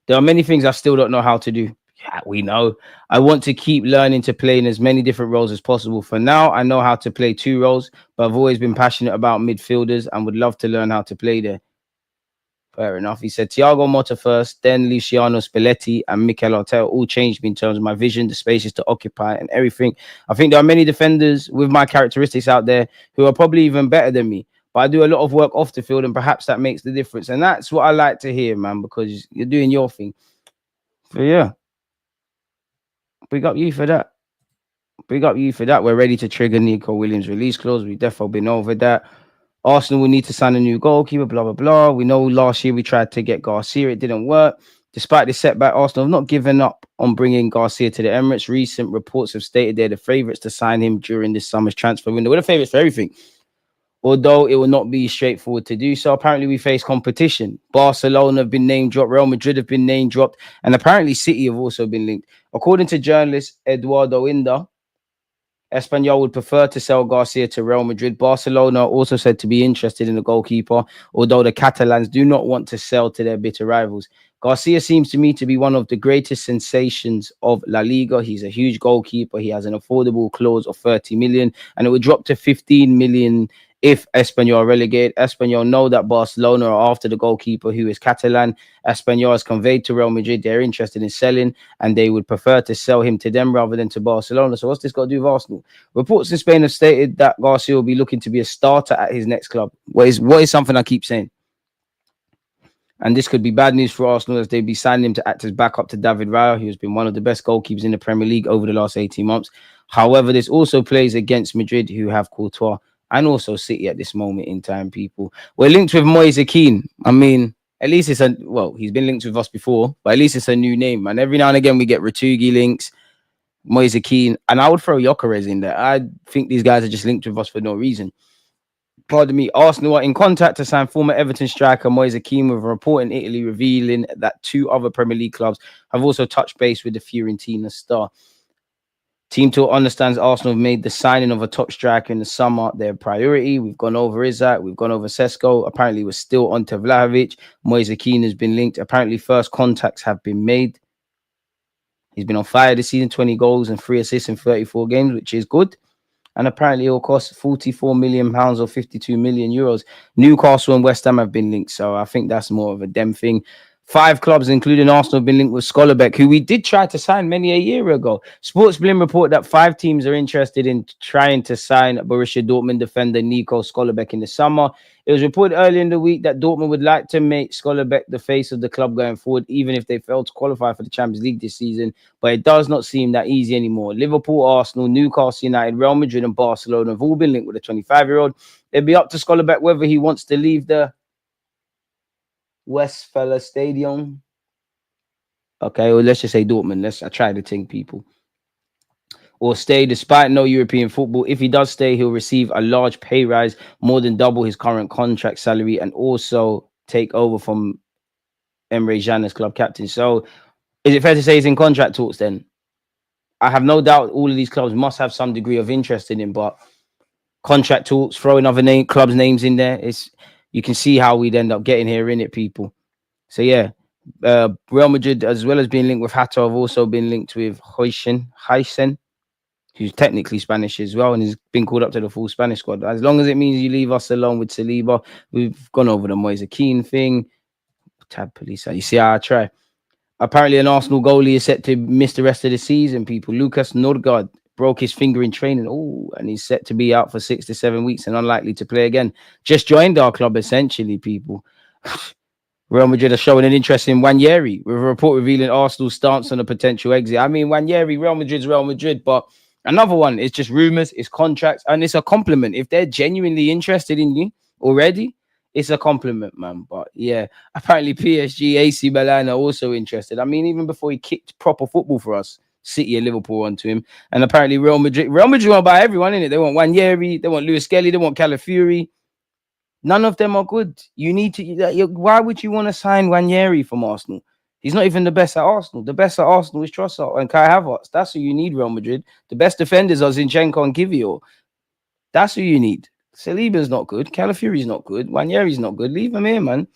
There are many things I still don't know how to do. Yeah, we know. I want to keep learning to play in as many different roles as possible. For now, I know how to play 2 roles, but I've always been passionate about midfielders and would love to learn how to play there. Fair enough. He said Thiago Motta first, then Luciano Spalletti and Mikel Arteta all changed me in terms of my vision, the spaces to occupy and everything. I think there are many defenders with my characteristics out there who are probably even better than me. But I do a lot of work off the field and perhaps that makes the difference. And that's what I like to hear, man, because you're doing your thing. So, yeah. Big up you for that. Big up you for that. We're ready to trigger Nico Williams' release clause. We've definitely been over that. Arsenal will need to sign a new goalkeeper, blah, blah, blah. We know last year we tried to get Garcia. It didn't work. Despite the setback, Arsenal have not given up on bringing Garcia to the Emirates. Recent reports have stated they're the favourites to sign him during this summer's transfer window. We're the favourites for everything. Although it will not be straightforward to do so. Apparently, we face competition. Barcelona have been name dropped. Real Madrid have been name dropped. And apparently, City have also been linked. According to journalist Eduardo Inda, Espanyol would prefer to sell Garcia to Real Madrid. Barcelona also said to be interested in the goalkeeper, although the Catalans do not want to sell to their bitter rivals. Garcia seems to me to be one of the greatest sensations of La Liga. He's a huge goalkeeper. He has an affordable clause of 30 million, and it would drop to 15 million if Espanyol are relegated. Espanyol know that Barcelona are after the goalkeeper, who is Catalan. Espanyol has conveyed to Real Madrid they're interested in selling, and they would prefer to sell him to them rather than to Barcelona. So what's this got to do with Arsenal? Reports in Spain have stated that Garcia will be looking to be a starter at his next club. What is something I keep saying? And this could be bad news for Arsenal as they'd be signing him to act as backup to David Raya, who has been one of the best goalkeepers in the Premier League over the last 18 months. However, this also plays against Madrid, who have Courtois, and also City at this moment in time, people. We're linked with Moise Kean. I mean, at least it's he's been linked with us before, but at least it's a new name. And every now and again, we get Ratugi links, Moise Kean, and I would throw Gyökeres in there. I think these guys are just linked with us for no reason. Pardon me. Arsenal are in contact to sign former Everton striker Moise Kean, with a report in Italy revealing that 2 other Premier League clubs have also touched base with the Fiorentina star. Team Talk understands Arsenal have made the signing of a top striker in the summer their priority. We've gone over Isak. We've gone over Sesko. Apparently, we're still on to Vlahovic. Moise Kean has been linked. Apparently, first contacts have been made. He's been on fire this season, 20 goals and 3 assists in 34 games, which is good. And apparently, it will cost £44 million or 52 million euros. Newcastle and West Ham have been linked. So I think that's more of a dem thing. 5 clubs, including Arsenal, have been linked with Schollerbeck, who we did try to sign many a year ago. Sports Blim report that 5 teams are interested in trying to sign Borussia Dortmund defender Nico Schollerbeck in the summer. It was reported earlier in the week that Dortmund would like to make Schollerbeck the face of the club going forward, even if they fail to qualify for the Champions League this season. But it does not seem that easy anymore. Liverpool, Arsenal, Newcastle United, Real Madrid and Barcelona have all been linked with a 25-year-old. It'd be up to Schollerbeck whether he wants to leave the Westfalen Stadium. Okay, well, let's just say Dortmund. I try to think, people. Or stay despite no European football. If he does stay, he'll receive a large pay rise, more than double his current contract salary, and also take over from Emre Can as club captain. So is it fair to say he's in contract talks then? I have no doubt all of these clubs must have some degree of interest in him, but contract talks, throwing other clubs' names in there, you can see how we'd end up getting here, innit, people? So, yeah, Real Madrid, as well as being linked with Hato, have also been linked with Heisen, who's technically Spanish as well, and has been called up to the full Spanish squad. As long as it means you leave us alone with Saliba, we've gone over the Moise Kean thing. Tab police, you see how I try. Apparently, an Arsenal goalie is set to miss the rest of the season, people. Lucas Nordgaard broke his finger in training. And he's set to be out for 6 to 7 weeks and unlikely to play again. Just joined our club, essentially, people. Real Madrid are showing an interest in Wanyeri, with a report revealing Arsenal's stance on a potential exit. I mean, Wanyeri, Real Madrid's Real Madrid, but another one, it's just rumors, it's contracts, and it's a compliment. If they're genuinely interested in you already, it's a compliment, man. But yeah, apparently PSG, AC Milan are also interested. I mean, even before he kicked proper football for us, City and Liverpool onto him. And apparently Real Madrid want to buy everyone in it. They want Wanyeri, they want Luis Skelly, they want Calafiori. None of them are good. You need to. Why would you want to sign Wanyeri from Arsenal? He's not even the best at Arsenal. The best at Arsenal is Trossard and Kai Havertz. That's who you need, Real Madrid. The best defenders are Zinchenko and Kivior. That's who you need. Saliba's not good. Calafiori's not good. Wanyeri's not good. Leave him here, man.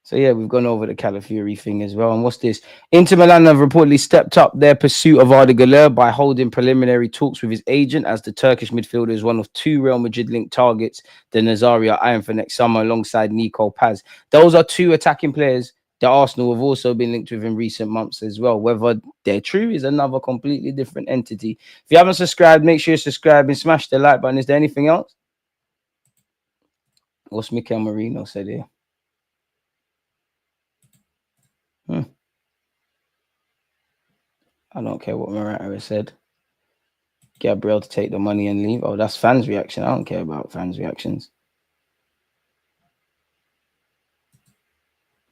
So yeah, we've gone over the Calafiori thing as well. And what's this? Inter Milan have reportedly stepped up their pursuit of Arda Güler by holding preliminary talks with his agent, as the Turkish midfielder is one of 2 Real Madrid-linked targets the Nazaria eyeing for next summer alongside Nico Paz. Those are 2 attacking players that Arsenal have also been linked with in recent months as well. Whether they're true is another completely different entity. If you haven't subscribed, make sure you subscribe and smash the like button. Is there anything else? What's Mikel Merino said here? I don't care what Morata has said. Gabriel to take the money and leave. Oh, that's fans' reaction. I don't care about fans' reactions.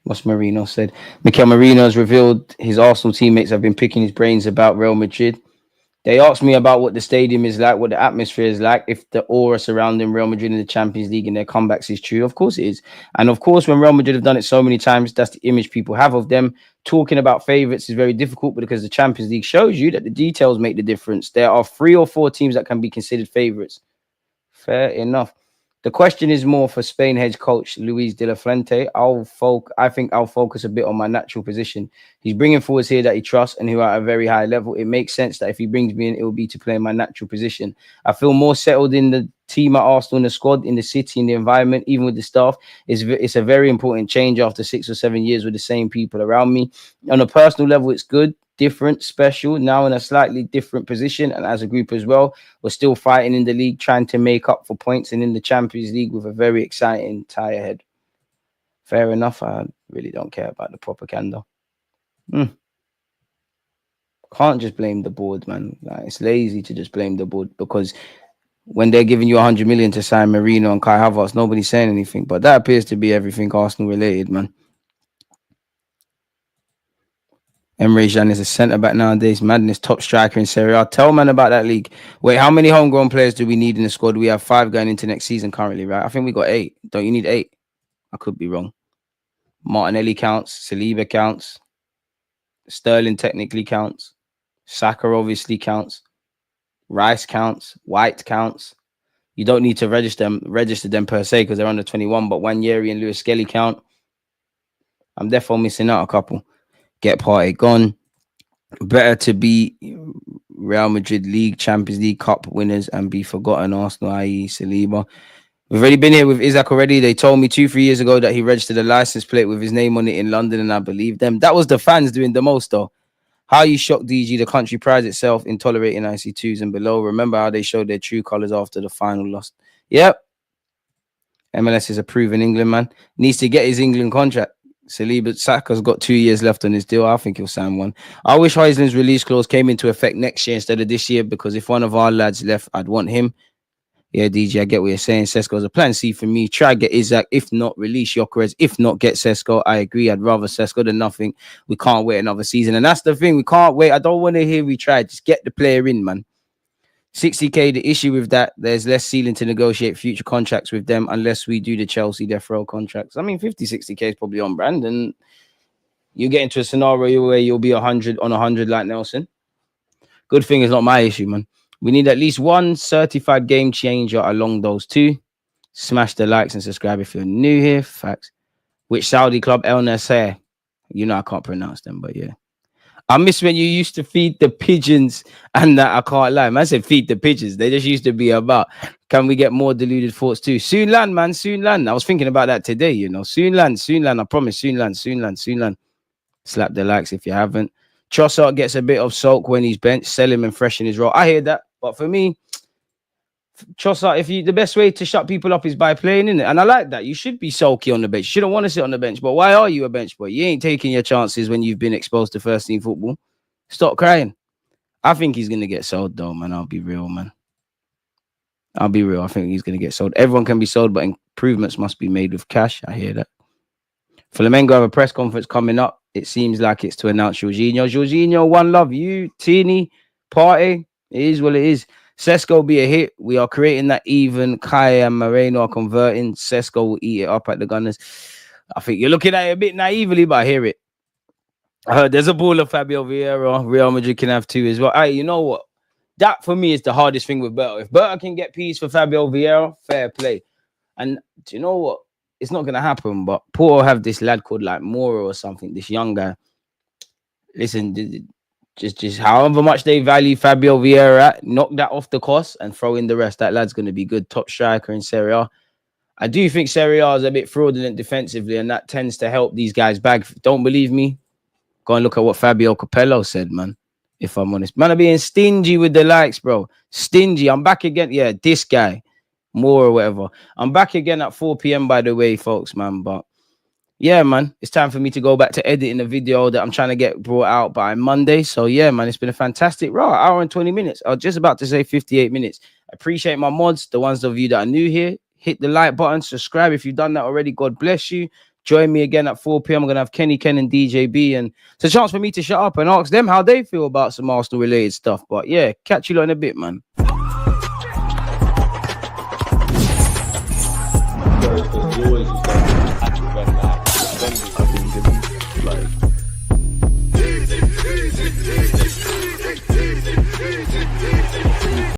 What's Marino said? Mikel Merino has revealed his Arsenal teammates have been picking his brains about Real Madrid. They asked me about what the stadium is like, what the atmosphere is like, if the aura surrounding Real Madrid in the Champions League and their comebacks is true. Of course it is. And of course, when Real Madrid have done it so many times, that's the image people have of them. Talking about favourites is very difficult because the Champions League shows you that the details make the difference. There are 3 or 4 teams that can be considered favourites. Fair enough. The question is more for Spain head coach Luis de la Fuente. I think I'll focus a bit on my natural position. He's bringing forwards here that he trusts and who are at a very high level. It makes sense that if he brings me in, it will be to play in my natural position. I feel more settled in the team at Arsenal, in the squad, in the city, in the environment, even with the staff. It's a very important change after 6 or 7 years with the same people around me. On a personal level, it's good, different, special, now in a slightly different position, and as a group as well. We're still fighting in the league, trying to make up for points, and in the Champions League with a very exciting tie ahead. Fair enough. I really don't care about the propaganda. Can't just blame the board, man. Like, it's lazy to just blame the board, because when they're giving you 100 million to sign Marino and Kai Havertz, nobody's saying anything. But that appears to be everything Arsenal related, man. Emre Can is a centre-back nowadays. Madness, top striker in Serie A. Tell man about that league. Wait, how many homegrown players do we need in the squad? We have 5 going into next season currently, right? I think we got 8. Don't you need 8? I could be wrong. Martinelli counts. Saliba counts. Sterling technically counts. Saka obviously counts. Rice counts. White counts. You don't need to register them per se because they're under 21, but Wanyeri and Luis Skelly count. I'm therefore missing out a couple. Get Partey gone. Better to be Real Madrid League, Champions League, Cup winners and be forgotten. Arsenal, i.e. Saliba. We've already been here with Isak already. They told me 2-3 years ago that he registered a license plate with his name on it in London, and I believe them. That was the fans doing the most, though. How you shocked, DG? The country prides itself in tolerating IC2s and below. Remember how they showed their true colours after the final loss? Yep. MLS is a proven England man. Needs to get his England contract. Saliba Saka's got 2 years left on his deal. I think he'll sign one. I wish Højlund's release clause came into effect next year instead of this year, because if one of our lads left, I'd want him. Yeah, DG, I get what you're saying. Sesko's a plan C for me. Try get Isak. If not, release Gyökeres. If not, get Sesko. I agree. I'd rather Sesko than nothing. We can't wait another season. And that's the thing. We can't wait. I don't want to hear we try. Just get the player in, man. 60k, the issue with that, there's less ceiling to negotiate future contracts with them unless we do the Chelsea death row contracts. I mean, 50, 60k is probably on brand. And you get into a scenario where you'll be 100 on 100 like Nelson. Good thing is not my issue, man. We need at least one certified game changer along those 2. Smash the likes and subscribe if you're new here. Facts. Which Saudi club? El Nasser. You know I can't pronounce them, but yeah. I miss when you used to feed the pigeons and that. I can't lie. Man, I said feed the pigeons. They just used to be about, can we get more deluded thoughts too? Soon land, man. Soon land. I was thinking about that today, you know. Soon land. Soon land. I promise. Soon land. Soon land. Soon land. Slap the likes if you haven't. Trossard gets a bit of sulk when he's benched. Sell him and freshen his role. I hear that. But for me, Trossard, if you the best way to shut people up is by playing, in it, and I like that. You should be sulky on the bench. You shouldn't want to sit on the bench. But why are you a bench boy? You ain't taking your chances when you've been exposed to first team football. Stop crying. I think he's gonna get sold though, man. I'll be real, man. I'll be real. I think he's gonna get sold. Everyone can be sold, but improvements must be made with cash. I hear that. Flamengo have a press conference coming up. It seems like it's to announce Jorginho. Jorginho, one love. You, Tini, party. It is what it is. Sesko be a hit. We are creating that even. Kai and Moreno are converting. Sesko will eat it up at the Gunners. I think you're looking at it a bit naively, but I hear it. I heard there's a ball of Fabio Vieira. Real Madrid can have 2 as well. Hey, you know what? That for me is the hardest thing with Berto. If Berto can get peace for Fabio Vieira, fair play. And do you know what? It's not going to happen, but Porto have this lad called like Moro or something, this young guy. Listen, just however much they value Fabio Vieira, knock that off the cost and throw in the rest. That lad's going to be good. Top striker in Serie A. I do think Serie A is a bit fraudulent defensively, and that tends to help these guys bag. Don't believe me? Go and look at what Fabio Capello said, man. If I'm honest. Man, I'm being stingy with the likes, bro. Stingy. I'm back again. Yeah, this guy. More or whatever. I'm back again at 4 p.m. by the way, folks, man. But yeah, man, it's time for me to go back to editing the video that I'm trying to get brought out by Monday. So yeah, man, it's been a fantastic hour and 20 minutes. I was just about to say 58 minutes. I appreciate my mods, the ones of you that are new here. Hit the like button, subscribe if you've done that already. God bless you. Join me again at 4 p.m. I'm going to have Kenny, Ken, and DJB. And it's a chance for me to shut up and ask them how they feel about some Arsenal-related stuff. But yeah, catch you lot in a bit, man. I think